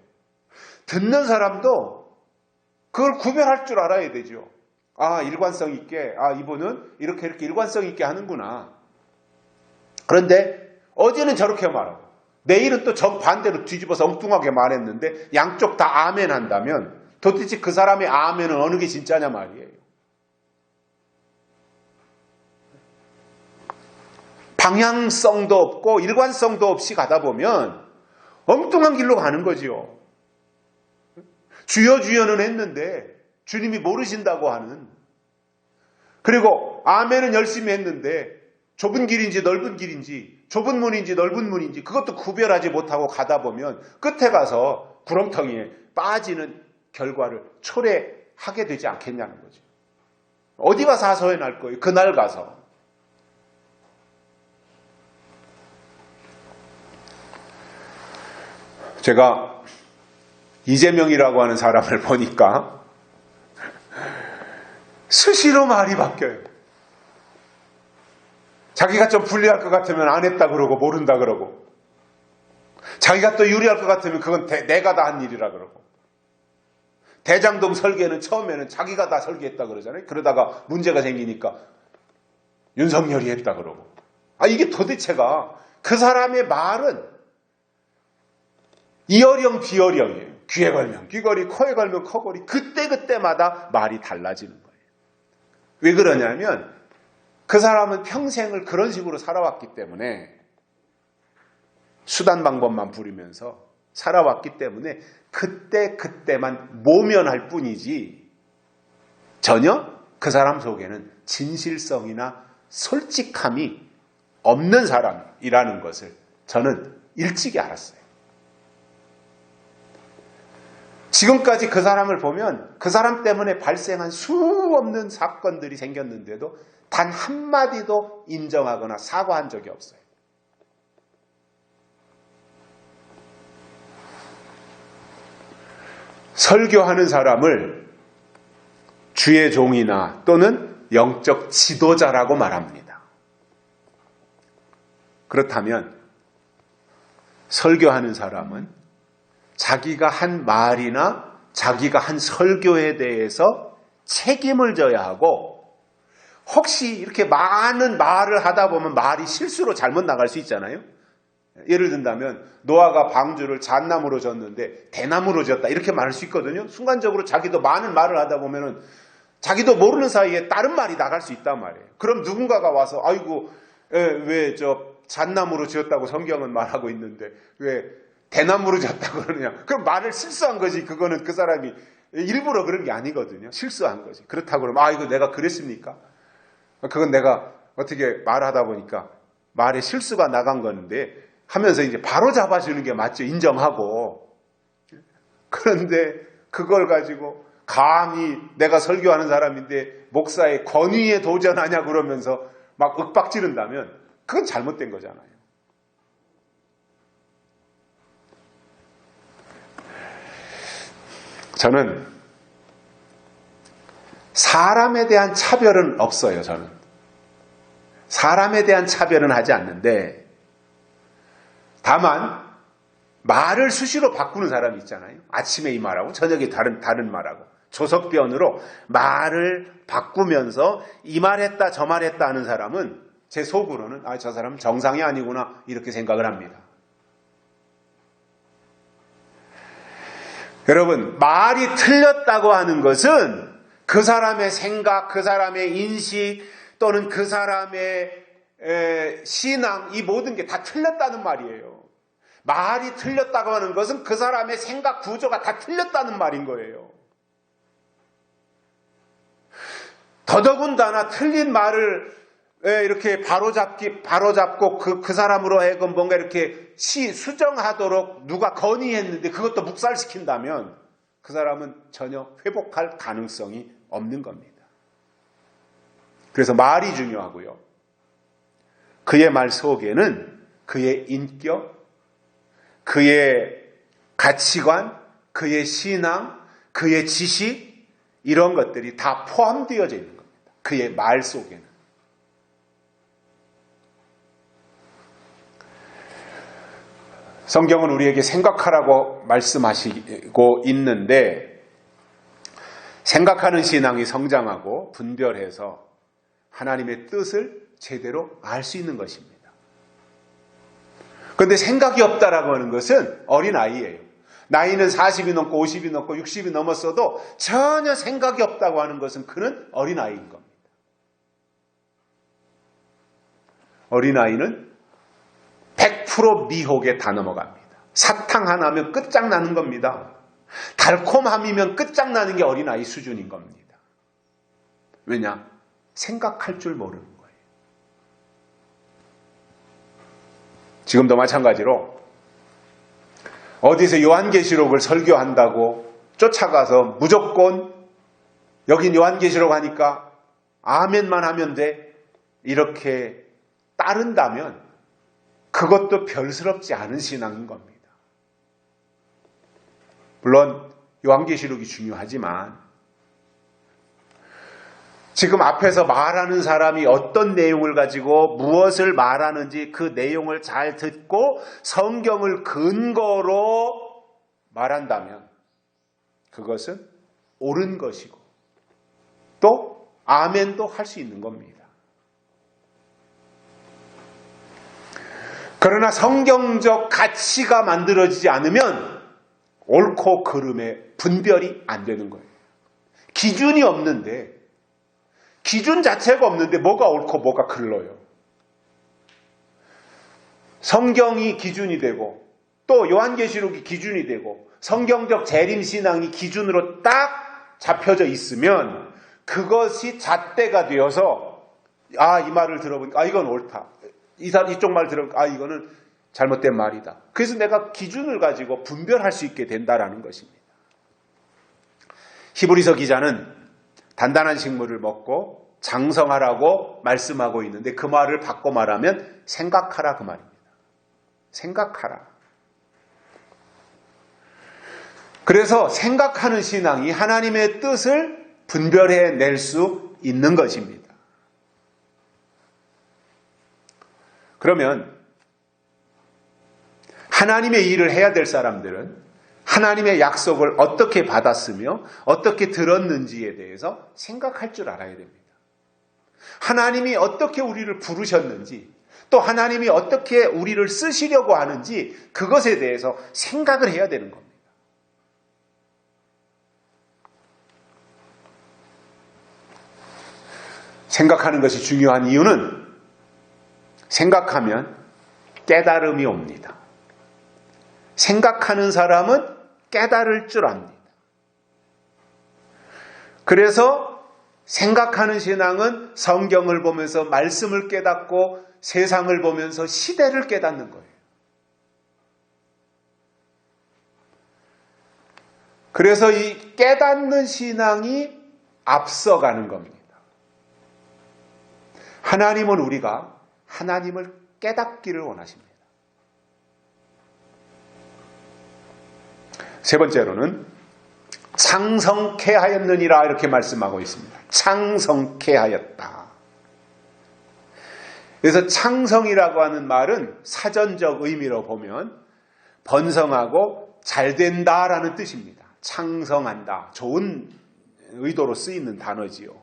듣는 사람도 그걸 구별할 줄 알아야 되죠. 일관성 있게, 이분은 이렇게 일관성 있게 하는구나. 그런데 어제는 저렇게 말하고 내일은 또 정반대로 뒤집어서 엉뚱하게 말했는데 양쪽 다 아멘 한다면 도대체 그 사람의 아멘은 어느 게 진짜냐 말이에요. 방향성도 없고 일관성도 없이 가다 보면 엉뚱한 길로 가는 거지요. 주여 주여는 했는데 주님이 모르신다고 하는, 그리고 아멘은 열심히 했는데 좁은 길인지 넓은 길인지 좁은 문인지 넓은 문인지 그것도 구별하지 못하고 가다 보면 끝에 가서 구렁텅이에 빠지는 결과를 초래하게 되지 않겠냐는 거죠. 어디 가서 하소연 할 거예요? 그날 가서. 제가 이재명이라고 하는 사람을 보니까 수시로 말이 바뀌어요. 자기가 좀 불리할 것 같으면 안 했다 그러고 모른다 그러고, 자기가 또 유리할 것 같으면 그건 내가 다 한 일이라 그러고, 대장동 설계는 처음에는 자기가 다 설계했다 그러잖아요. 그러다가 문제가 생기니까 윤석열이 했다 그러고. 이게 도대체가 그 사람의 말은 이어령 비어령이에요. 귀에 걸면 귀걸이, 코에 걸면 코걸이, 그때그때마다 말이 달라지는 거예요. 왜 그러냐면 그 사람은 평생을 그런 식으로 살아왔기 때문에, 수단 방법만 부리면서 살아왔기 때문에 그때만 모면할 뿐이지 전혀 그 사람 속에는 진실성이나 솔직함이 없는 사람이라는 것을 저는 일찍이 알았어요. 지금까지 그 사람을 보면 그 사람 때문에 발생한 수 없는 사건들이 생겼는데도 단 한마디도 인정하거나 사과한 적이 없어요. 설교하는 사람을 주의 종이나 또는 영적 지도자라고 말합니다. 그렇다면 설교하는 사람은 자기가 한 말이나 자기가 한 설교에 대해서 책임을 져야 하고, 혹시 이렇게 많은 말을 하다 보면 말이 실수로 잘못 나갈 수 있잖아요. 예를 든다면 노아가 방주를 잣나무로 졌는데 대나무로 졌다, 이렇게 말할 수 있거든요. 순간적으로 자기도 많은 말을 하다 보면은 자기도 모르는 사이에 다른 말이 나갈 수 있단 말이에요. 그럼 누군가가 와서 아이고 왜 저 잣나무로 지었다고 성경은 말하고 있는데 왜 대나무로 졌다고 그러느냐. 그럼 말을 실수한 거지. 그거는 그 사람이 일부러 그런 게 아니거든요. 실수한 거지. 그렇다고 그러면 이거 내가 그랬습니까? 그건 내가 어떻게 말하다 보니까 말에 실수가 나간 건데 하면서 이제 바로 잡아주는 게 맞죠. 인정하고. 그런데 그걸 가지고 감히 내가 설교하는 사람인데 목사의 권위에 도전하냐 그러면서 막 윽박지른다면 그건 잘못된 거잖아요. 저는 사람에 대한 차별은 없어요. 저는 사람에 대한 차별은 하지 않는데, 다만 말을 수시로 바꾸는 사람이 있잖아요. 아침에 이 말하고 저녁에 다른 말하고 조석변으로 말을 바꾸면서 이 말했다 저 말했다 하는 사람은 제 속으로는 저 사람은 정상이 아니구나 이렇게 생각을 합니다. 여러분, 말이 틀렸다고 하는 것은 그 사람의 생각, 그 사람의 인식 또는 그 사람의 신앙, 이 모든 게 다 틀렸다는 말이에요. 말이 틀렸다고 하는 것은 그 사람의 생각 구조가 다 틀렸다는 말인 거예요. 더더군다나 틀린 말을 이렇게 바로잡고 그 사람으로 하여금 뭔가 이렇게 수정하도록 누가 건의했는데 그것도 묵살시킨다면 그 사람은 전혀 회복할 가능성이 없는 겁니다. 그래서 말이 중요하고요. 그의 말 속에는 그의 인격, 그의 가치관, 그의 신앙, 그의 지식, 이런 것들이 다 포함되어져 있는 겁니다. 그의 말 속에는. 성경은 우리에게 생각하라고 말씀하시고 있는데, 생각하는 신앙이 성장하고 분별해서 하나님의 뜻을 제대로 알 수 있는 것입니다. 그런데 생각이 없다라고 하는 것은 어린아이예요. 나이는 40이 넘고 50이 넘고 60이 넘었어도 전혀 생각이 없다고 하는 것은 그는 어린아이인 겁니다. 어린아이는 100% 미혹에 다 넘어갑니다. 사탕 하나면 끝장나는 겁니다. 달콤함이면 끝장나는 게 어린아이 수준인 겁니다. 왜냐? 생각할 줄 모르는 거예요. 지금도 마찬가지로 어디서 요한계시록을 설교한다고 쫓아가서 무조건 여긴 요한계시록 하니까 아멘만 하면 돼, 이렇게 따른다면 그것도 별스럽지 않은 신앙인 겁니다. 물론 요한계시록이 중요하지만 지금 앞에서 말하는 사람이 어떤 내용을 가지고 무엇을 말하는지 그 내용을 잘 듣고 성경을 근거로 말한다면 그것은 옳은 것이고 또 아멘도 할 수 있는 겁니다. 그러나 성경적 가치가 만들어지지 않으면 옳고 그름의 분별이 안 되는 거예요. 기준이 없는데, 기준 자체가 없는데 뭐가 옳고 뭐가 글러요. 성경이 기준이 되고 또 요한계시록이 기준이 되고 성경적 재림신앙이 기준으로 딱 잡혀져 있으면 그것이 잣대가 되어서 이 말을 들어보니까 이건 옳다. 이쪽 말 들어보니까 이거는 잘못된 말이다. 그래서 내가 기준을 가지고 분별할 수 있게 된다라는 것입니다. 히브리서 기자는 단단한 식물을 먹고 장성하라고 말씀하고 있는데 그 말을 바꿔 말하면 생각하라 그 말입니다. 생각하라. 그래서 생각하는 신앙이 하나님의 뜻을 분별해낼 수 있는 것입니다. 그러면 하나님의 일을 해야 될 사람들은 하나님의 약속을 어떻게 받았으며 어떻게 들었는지에 대해서 생각할 줄 알아야 됩니다. 하나님이 어떻게 우리를 부르셨는지, 또 하나님이 어떻게 우리를 쓰시려고 하는지 그것에 대해서 생각을 해야 되는 겁니다. 생각하는 것이 중요한 이유는 생각하면 깨달음이 옵니다. 생각하는 사람은 깨달을 줄 압니다. 그래서 생각하는 신앙은 성경을 보면서 말씀을 깨닫고 세상을 보면서 시대를 깨닫는 거예요. 그래서 이 깨닫는 신앙이 앞서가는 겁니다. 하나님은 우리가 하나님을 깨닫기를 원하십니다. 세 번째로는 창성케 하였느니라 이렇게 말씀하고 있습니다. 창성케 하였다. 그래서 창성이라고 하는 말은 사전적 의미로 보면 번성하고 잘된다라는 뜻입니다. 창성한다. 좋은 의도로 쓰이는 단어지요.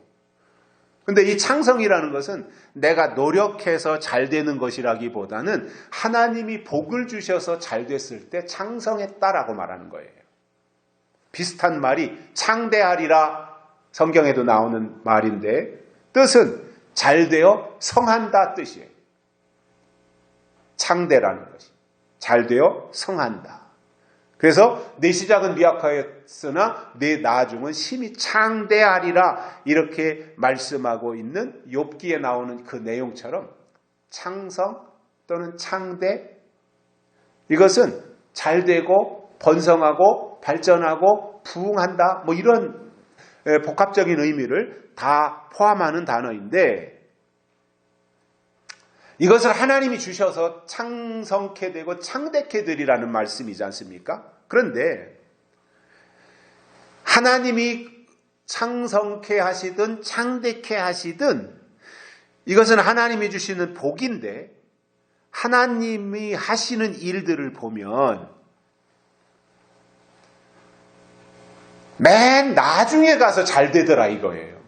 근데 이 창성이라는 것은 내가 노력해서 잘 되는 것이라기보다는 하나님이 복을 주셔서 잘 됐을 때 창성했다라고 말하는 거예요. 비슷한 말이 창대하리라 성경에도 나오는 말인데 뜻은 잘되어 성한다 뜻이에요. 창대라는 것이 잘되어 성한다. 그래서 내 시작은 미약하였으나 내 나중은 심히 창대하리라 이렇게 말씀하고 있는 욥기에 나오는 그 내용처럼 창성 또는 창대 이것은 잘되고 번성하고 발전하고 부흥한다 뭐 이런 복합적인 의미를 다 포함하는 단어인데 이것을 하나님이 주셔서 창성케 되고 창대케 되리라는 말씀이지 않습니까? 그런데 하나님이 창성케 하시든 창대케 하시든 이것은 하나님이 주시는 복인데 하나님이 하시는 일들을 보면 맨 나중에 가서 잘 되더라 이거예요.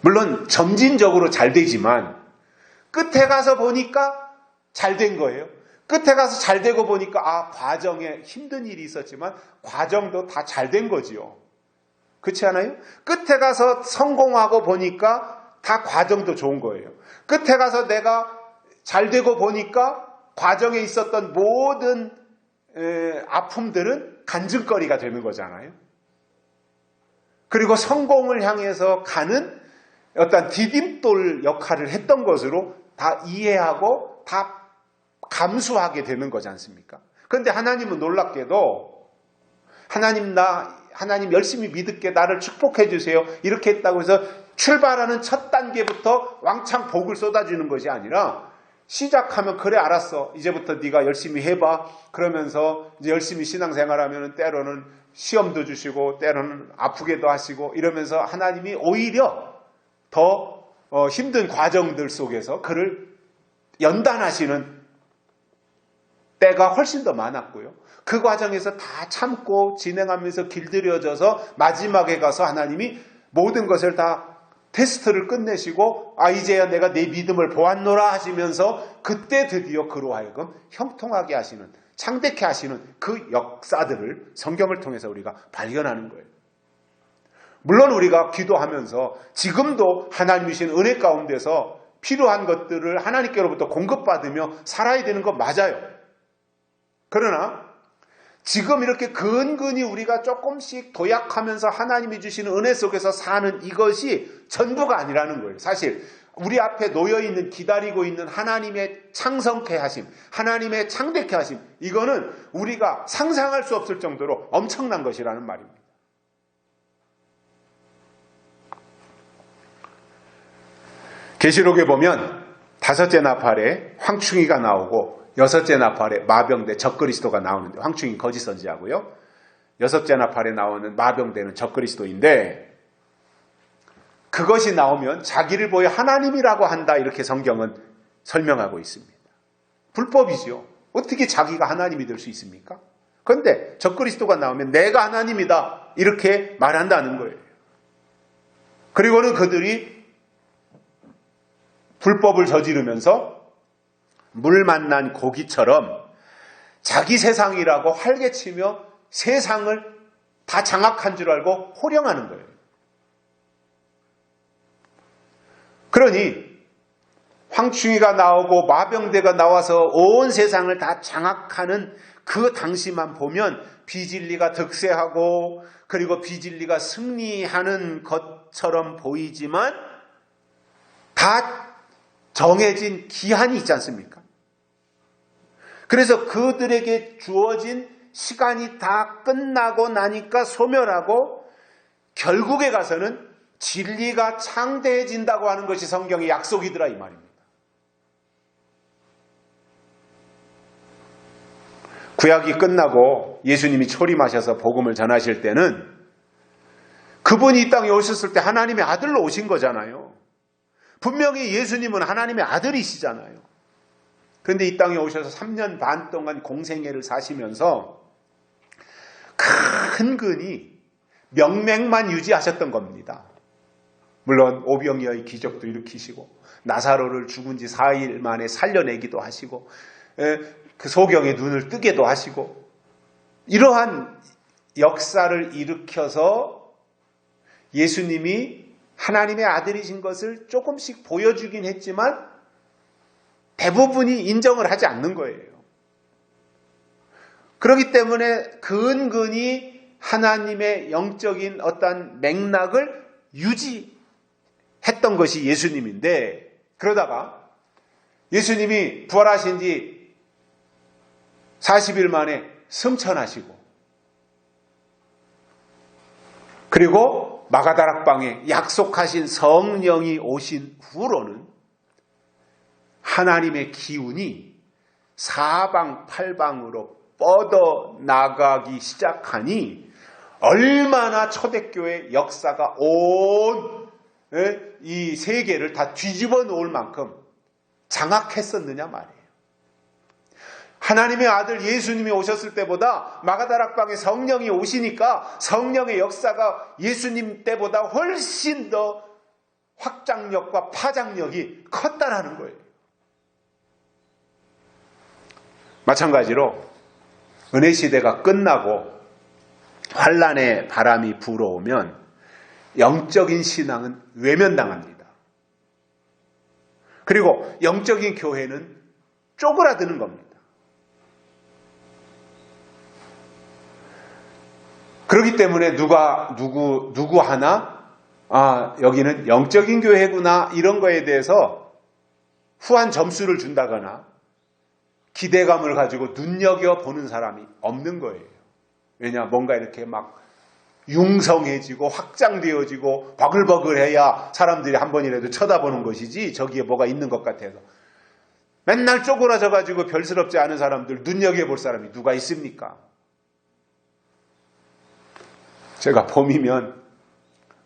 물론 점진적으로 잘 되지만 끝에 가서 보니까 잘 된 거예요. 끝에 가서 잘 되고 보니까 과정에 힘든 일이 있었지만 과정도 다 잘 된 거지요. 그렇지 않아요? 끝에 가서 성공하고 보니까 다 과정도 좋은 거예요. 끝에 가서 내가 잘 되고 보니까 과정에 있었던 모든 아픔들은 간증거리가 되는 거잖아요. 그리고 성공을 향해서 가는 어떤 디딤돌 역할을 했던 것으로 다 이해하고 다 감수하게 되는 거지 않습니까? 그런데 하나님은 놀랍게도 하나님 열심히 믿을게 나를 축복해 주세요. 이렇게 했다고 해서 출발하는 첫 단계부터 왕창 복을 쏟아주는 것이 아니라 시작하면 그래 알았어. 이제부터 네가 열심히 해봐. 그러면서 이제 열심히 신앙생활하면 때로는 시험도 주시고 때로는 아프게도 하시고 이러면서 하나님이 오히려 더 힘든 과정들 속에서 그를 연단하시는 때가 훨씬 더 많았고요. 그 과정에서 다 참고 진행하면서 길들여져서 마지막에 가서 하나님이 모든 것을 다 테스트를 끝내시고 이제야 내가 내 믿음을 보았노라 하시면서 그때 드디어 그로 하여금 형통하게 하시는 창대케 하시는 그 역사들을 성경을 통해서 우리가 발견하는 거예요. 물론 우리가 기도하면서 지금도 하나님이 주신 은혜 가운데서 필요한 것들을 하나님께로부터 공급받으며 살아야 되는 건 맞아요. 그러나 지금 이렇게 근근히 우리가 조금씩 도약하면서 하나님이 주시는 은혜 속에서 사는 이것이 전부가 아니라는 거예요. 사실 우리 앞에 놓여있는 기다리고 있는 하나님의 창성케 하심, 하나님의 창대케 하심 이거는 우리가 상상할 수 없을 정도로 엄청난 것이라는 말입니다. 계시록에 보면 다섯째 나팔에 황충이가 나오고 여섯째 나팔에 마병대 적그리스도가 나오는데, 황충이 거짓 선지자고요. 여섯째 나팔에 나오는 마병대는 적그리스도인데, 그것이 나오면 자기를 보여 하나님이라고 한다, 이렇게 성경은 설명하고 있습니다. 불법이죠. 어떻게 자기가 하나님이 될 수 있습니까? 그런데 적그리스도가 나오면 내가 하나님이다, 이렇게 말한다는 거예요. 그리고는 그들이 불법을 저지르면서 물 만난 고기처럼 자기 세상이라고 활개치며 세상을 다 장악한 줄 알고 호령하는 거예요. 그러니 황충이가 나오고 마병대가 나와서 온 세상을 다 장악하는 그 당시만 보면 비진리가 득세하고, 그리고 비진리가 승리하는 것처럼 보이지만 다 정해진 기한이 있지 않습니까? 그래서 그들에게 주어진 시간이 다 끝나고 나니까 소멸하고, 결국에 가서는 진리가 창대해진다고 하는 것이 성경의 약속이더라, 이 말입니다. 구약이 끝나고 예수님이 초림하셔서 복음을 전하실 때는 그분이 이 땅에 오셨을 때 하나님의 아들로 오신 거잖아요. 분명히 예수님은 하나님의 아들이시잖아요. 그런데 이 땅에 오셔서 3년 반 동안 공생애를 사시면서 근근히 명맥만 유지하셨던 겁니다. 물론 오병이어의 기적도 일으키시고, 나사로를 죽은 지 4일 만에 살려내기도 하시고, 그 소경의 눈을 뜨게도 하시고, 이러한 역사를 일으켜서 예수님이 하나님의 아들이신 것을 조금씩 보여주긴 했지만 대부분이 인정을 하지 않는 거예요. 그렇기 때문에 근근히 하나님의 영적인 어떤 맥락을 유지했던 것이 예수님인데, 그러다가 예수님이 부활하신 지 40일 만에 승천하시고, 그리고 마가다락방에 약속하신 성령이 오신 후로는 하나님의 기운이 사방팔방으로 뻗어나가기 시작하니 얼마나 초대교회 역사가 온 이 세계를 다 뒤집어 놓을 만큼 장악했었느냐 말이에요. 하나님의 아들 예수님이 오셨을 때보다 마가다락방에 성령이 오시니까 성령의 역사가 예수님 때보다 훨씬 더 확장력과 파장력이 컸다라는 거예요. 마찬가지로 은혜 시대가 끝나고 환란의 바람이 불어오면 영적인 신앙은 외면당합니다. 그리고 영적인 교회는 쪼그라드는 겁니다. 그렇기 때문에 누구 하나 여기는 영적인 교회구나, 이런 거에 대해서 후한 점수를 준다거나 기대감을 가지고 눈여겨보는 사람이 없는 거예요. 왜냐, 뭔가 이렇게 막 융성해지고 확장되어지고 버글버글해야 사람들이 한 번이라도 쳐다보는 것이지, 저기에 뭐가 있는 것 같아서 맨날 쪼그라져가지고 별스럽지 않은 사람들 눈여겨볼 사람이 누가 있습니까? 제가 봄이면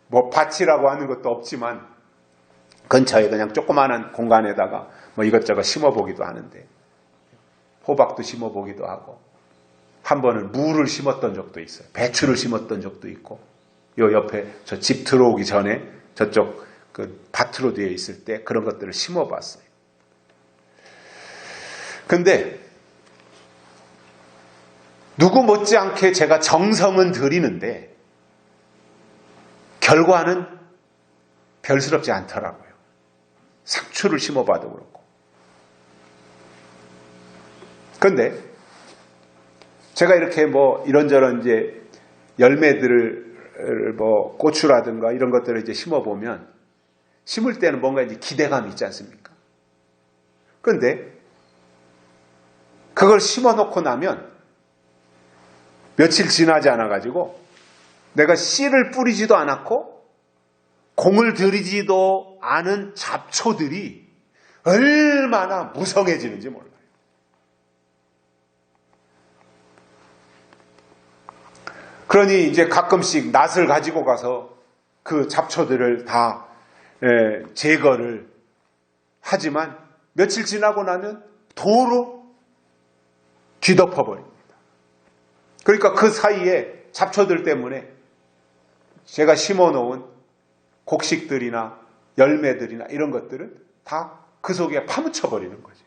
뭐 밭이라고 하는 것도 없지만 근처에 그냥 조그마한 공간에다가 뭐 이것저것 심어보기도 하는데, 호박도 심어보기도 하고, 한 번은 무를 심었던 적도 있어요. 배추를 심었던 적도 있고, 요 옆에 저 집 들어오기 전에 저쪽 그 밭으로 되어 있을 때 그런 것들을 심어봤어요. 근데 누구 못지않게 제가 정성은 들이는데 결과는 별스럽지 않더라고요. 상추를 심어봐도 그렇고. 그런데 제가 이렇게 뭐 이런저런 이제 열매들을 뭐 고추라든가 이런 것들을 이제 심어보면, 심을 때는 뭔가 이제 기대감이 있지 않습니까? 그런데 그걸 심어놓고 나면 며칠 지나지 않아가지고 내가 씨를 뿌리지도 않았고 공을 들이지도 않은 잡초들이 얼마나 무성해지는지 몰라요. 그러니 이제 가끔씩 낫을 가지고 가서 그 잡초들을 다 제거를 하지만 며칠 지나고 나면 도로 뒤덮어버립니다. 그러니까 그 사이에 잡초들 때문에 제가 심어놓은 곡식들이나 열매들이나 이런 것들은 다 그 속에 파묻혀버리는 거죠.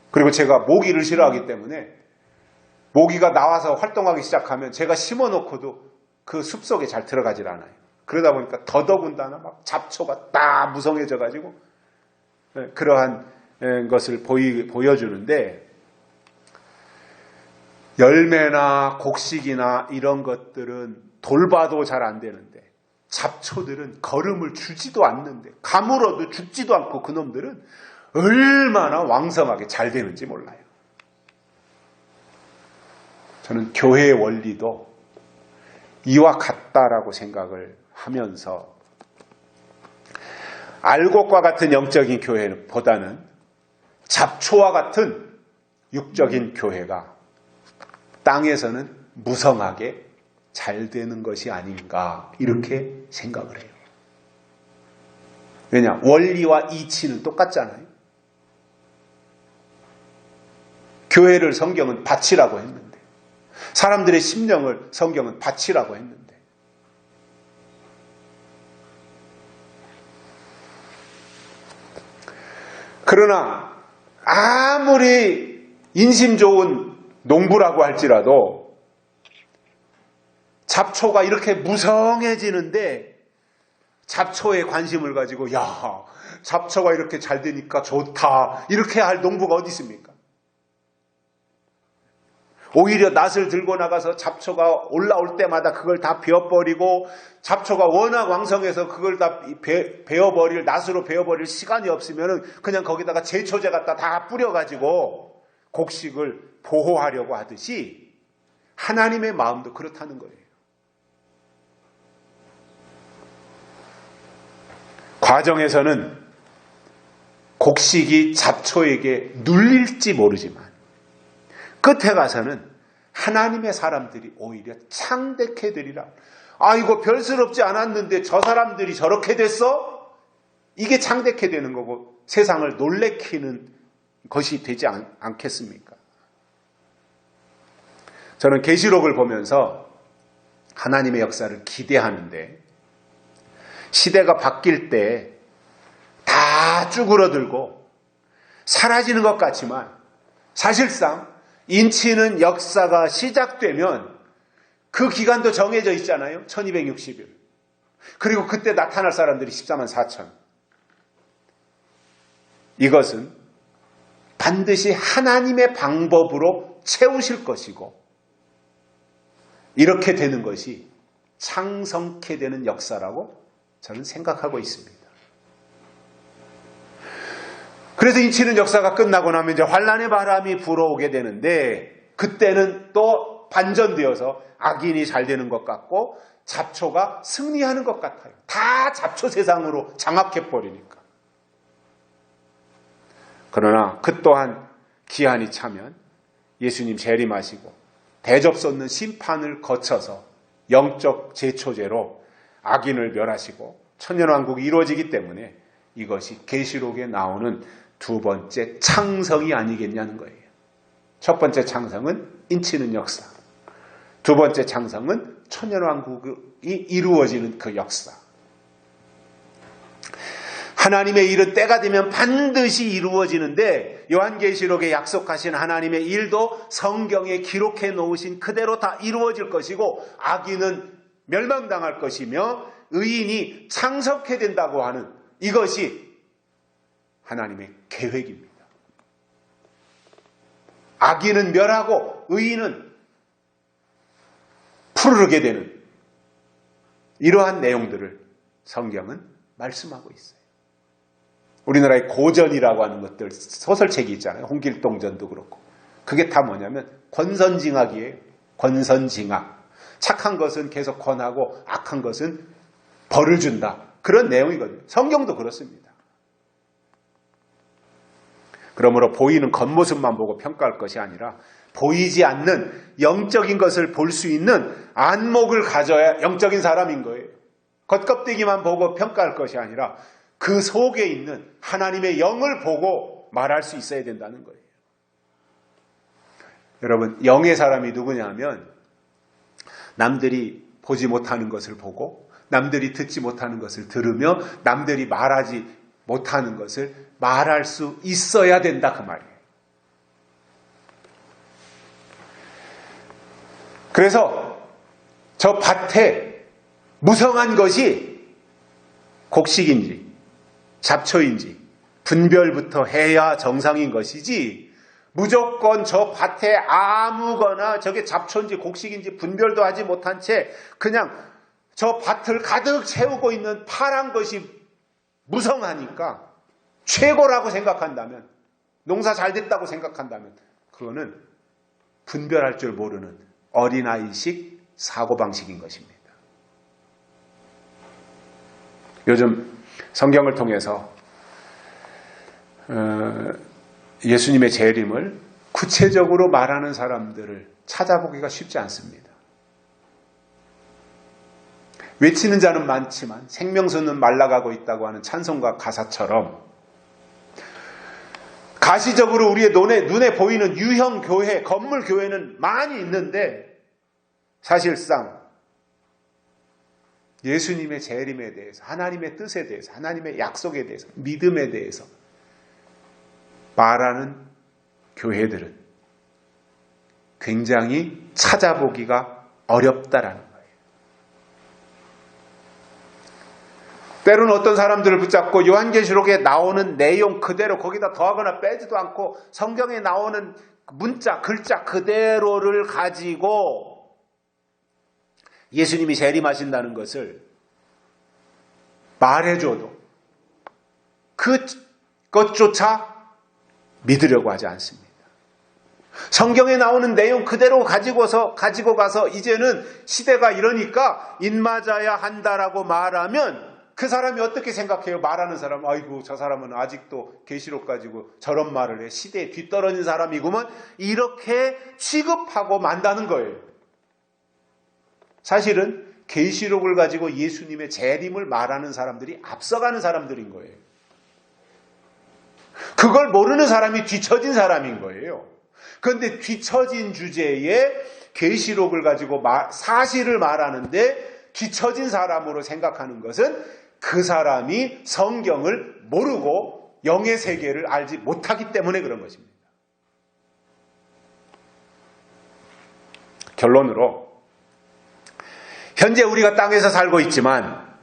그리고 제가 모기를 싫어하기 때문에 모기가 나와서 활동하기 시작하면 제가 심어놓고도 그 숲속에 잘 들어가질 않아요. 그러다 보니까 더더군다나 막 잡초가 딱 무성해져가지고 그러한 것을 보여주는데, 열매나 곡식이나 이런 것들은 돌봐도 잘 안 되는데 잡초들은 걸음을 주지도 않는데 가물어도 죽지도 않고 그놈들은 얼마나 왕성하게 잘 되는지 몰라요. 저는 교회의 원리도 이와 같다라고 생각을 하면서 알곡과 같은 영적인 교회보다는 잡초와 같은 육적인 교회가 땅에서는 무성하게 잘 되는 것이 아닌가 이렇게 생각을 해요. 왜냐? 원리와 이치는 똑같잖아요. 교회를 성경은 밭이라고 했는데, 사람들의 심령을 성경은 밭이라고 했는데, 그러나 아무리 인심 좋은 농부라고 할지라도 잡초가 이렇게 무성해지는데 잡초에 관심을 가지고 야, 잡초가 이렇게 잘 되니까 좋다 이렇게 할 농부가 어디 있습니까? 오히려 낫을 들고 나가서 잡초가 올라올 때마다 그걸 다 베어버리고, 잡초가 워낙 왕성해서 그걸 다 베어버릴, 낫으로 베어버릴 시간이 없으면 그냥 거기다가 제초제 갖다 다 뿌려가지고 곡식을 보호하려고 하듯이 하나님의 마음도 그렇다는 거예요. 과정에서는 곡식이 잡초에게 눌릴지 모르지만 끝에 가서는 하나님의 사람들이 오히려 창대케 되리라. 이거 별스럽지 않았는데 저 사람들이 저렇게 됐어? 이게 창대케 되는 거고 세상을 놀래키는 것이 되지 않겠습니까? 저는 계시록을 보면서 하나님의 역사를 기대하는데, 시대가 바뀔 때 다 쭈그러들고 사라지는 것 같지만 사실상 인치는 역사가 시작되면 그 기간도 정해져 있잖아요. 1260일. 그리고 그때 나타날 사람들이 14만 4천. 이것은 반드시 하나님의 방법으로 채우실 것이고, 이렇게 되는 것이 창성케 되는 역사라고 저는 생각하고 있습니다. 그래서 인치는 역사가 끝나고 나면 이제 환란의 바람이 불어오게 되는데, 그때는 또 반전되어서 악인이 잘 되는 것 같고 잡초가 승리하는 것 같아요. 다 잡초 세상으로 장악해버리니까. 그러나 그 또한 기한이 차면 예수님 재림하시고 대접쏟는 심판을 거쳐서 영적 제초제로 악인을 멸하시고 천년왕국이 이루어지기 때문에 이것이 계시록에 나오는 두 번째 창성이 아니겠냐는 거예요. 첫 번째 창성은 인치는 역사, 두 번째 창성은 천년왕국이 이루어지는 그 역사. 하나님의 일은 때가 되면 반드시 이루어지는데, 요한계시록에 약속하신 하나님의 일도 성경에 기록해 놓으신 그대로 다 이루어질 것이고, 악인은 멸망당할 것이며 의인이 창석해 된다고 하는 이것이 하나님의 계획입니다. 악인은 멸하고 의인은 푸르르게 되는 이러한 내용들을 성경은 말씀하고 있어요. 우리나라의 고전이라고 하는 것들, 소설책이 있잖아요. 홍길동전도 그렇고. 그게 다 뭐냐면 권선징악이에요. 권선징악. 착한 것은 계속 권하고 악한 것은 벌을 준다. 그런 내용이거든요. 성경도 그렇습니다. 그러므로 보이는 겉모습만 보고 평가할 것이 아니라 보이지 않는 영적인 것을 볼 수 있는 안목을 가져야 영적인 사람인 거예요. 겉껍데기만 보고 평가할 것이 아니라 그 속에 있는 하나님의 영을 보고 말할 수 있어야 된다는 거예요. 여러분, 영의 사람이 누구냐 하면 남들이 보지 못하는 것을 보고 남들이 듣지 못하는 것을 들으며 남들이 말하지 못하는 것을 말할 수 있어야 된다 그 말이에요. 그래서 저 밭에 무성한 것이 곡식인지 잡초인지 분별부터 해야 정상인 것이지, 무조건 저 밭에 아무거나 저게 잡초인지 곡식인지 분별도 하지 못한 채 그냥 저 밭을 가득 채우고 있는 파란 것이 무성하니까 최고라고 생각한다면, 농사 잘 됐다고 생각한다면 그거는 분별할 줄 모르는 어린아이식 사고방식인 것입니다. 요즘 성경을 통해서 예수님의 재림을 구체적으로 말하는 사람들을 찾아보기가 쉽지 않습니다. 외치는 자는 많지만 생명수는 말라가고 있다고 하는 찬송가 가사처럼 가시적으로 우리의 눈에 보이는 유형 교회, 건물 교회는 많이 있는데 사실상 예수님의 재림에 대해서, 하나님의 뜻에 대해서, 하나님의 약속에 대해서, 믿음에 대해서 말하는 교회들은 굉장히 찾아보기가 어렵다라는 거예요. 때로는 어떤 사람들을 붙잡고 요한계시록에 나오는 내용 그대로, 거기다 더하거나 빼지도 않고 성경에 나오는 문자, 글자 그대로를 가지고 예수님이 재림하신다는 것을 말해줘도 그것조차 믿으려고 하지 않습니다. 성경에 나오는 내용 그대로 가지고 가서 이제는 시대가 이러니까 인맞아야 한다라고 말하면 그 사람이 어떻게 생각해요? 말하는 사람은 아이고 저 사람은 아직도 계시록 가지고 저런 말을 해, 시대에 뒤떨어진 사람이구먼, 이렇게 취급하고 만다는 거예요. 사실은 계시록을 가지고 예수님의 재림을 말하는 사람들이 앞서가는 사람들인 거예요. 그걸 모르는 사람이 뒤처진 사람인 거예요. 그런데 뒤처진 주제에 계시록을 가지고 사실을 말하는데 뒤처진 사람으로 생각하는 것은 그 사람이 성경을 모르고 영의 세계를 알지 못하기 때문에 그런 것입니다. 결론으로 현재 우리가 땅에서 살고 있지만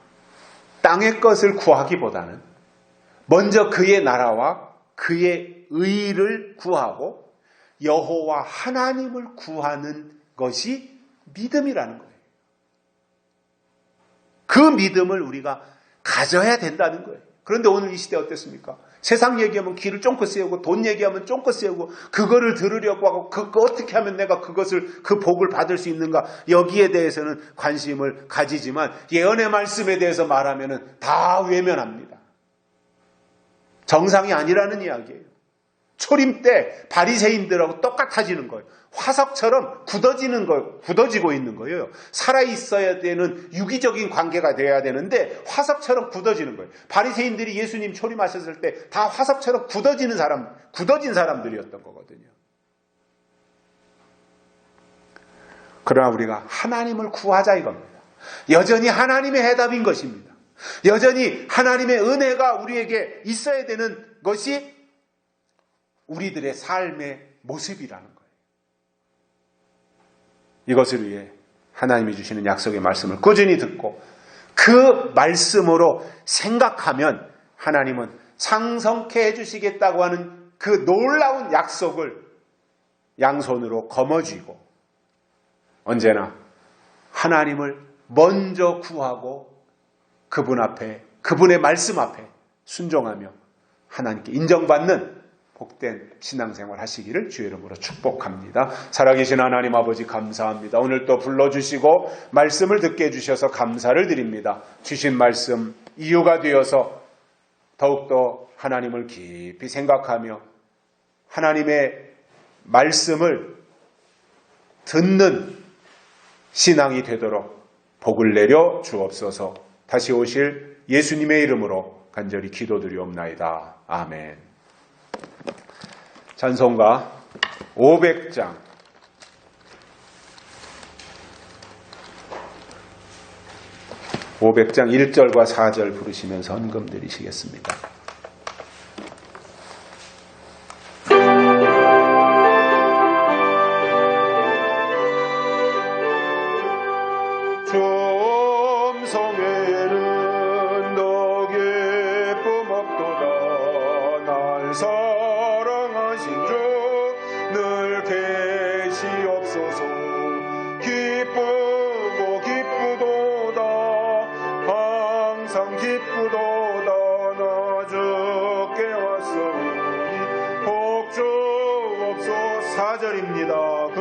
땅의 것을 구하기보다는 먼저 그의 나라와 그의 의를 구하고 여호와 하나님을 구하는 것이 믿음이라는 거예요. 그 믿음을 우리가 가져야 된다는 거예요. 그런데 오늘 이 시대 어땠습니까? 세상 얘기하면 귀를 쫑긋 세우고 돈 얘기하면 쫑긋 세우고 그거를 들으려고 하고 그거 어떻게 하면 내가 그 복을 받을 수 있는가, 여기에 대해서는 관심을 가지지만 예언의 말씀에 대해서 말하면 다 외면합니다. 정상이 아니라는 이야기예요. 초림 때 바리새인들하고 똑같아지는 거예요. 화석처럼 굳어지고 있는 거예요. 살아있어야 되는 유기적인 관계가 돼야 되는데 화석처럼 굳어지는 거예요. 바리새인들이 예수님 초림하셨을 때 다 화석처럼 굳어진 사람들이었던 거거든요. 그러나 우리가 하나님을 구하자 이겁니다. 여전히 하나님의 해답인 것입니다. 여전히 하나님의 은혜가 우리에게 있어야 되는 것이 우리들의 삶의 모습이라는 거예요. 이것을 위해 하나님이 주시는 약속의 말씀을 꾸준히 듣고 그 말씀으로 생각하면 하나님은 상성케 해주시겠다고 하는 그 놀라운 약속을 양손으로 거머쥐고 언제나 하나님을 먼저 구하고 그분 앞에, 그분의 말씀 앞에 순종하며 하나님께 인정받는 복된 신앙생활 하시기를 주의 이름으로 축복합니다. 살아계신 하나님 아버지 감사합니다. 오늘 또 불러주시고 말씀을 듣게 해주셔서 감사를 드립니다. 주신 말씀 이유가 되어서 더욱더 하나님을 깊이 생각하며 하나님의 말씀을 듣는 신앙이 되도록 복을 내려 주옵소서. 다시 오실 예수님의 이름으로 간절히 기도드리옵나이다. 아멘. 찬송가 500장 1절과 4절 부르시면서 헌금 드리시겠습니다. som성에는 너 기쁨 없도다. 날 사랑하신 주 늘 계시옵소서. 기쁘고 기쁘도다. 항상 기쁘도다. 나 주께 왔으니 복 주옵소서. 4절입니다. 그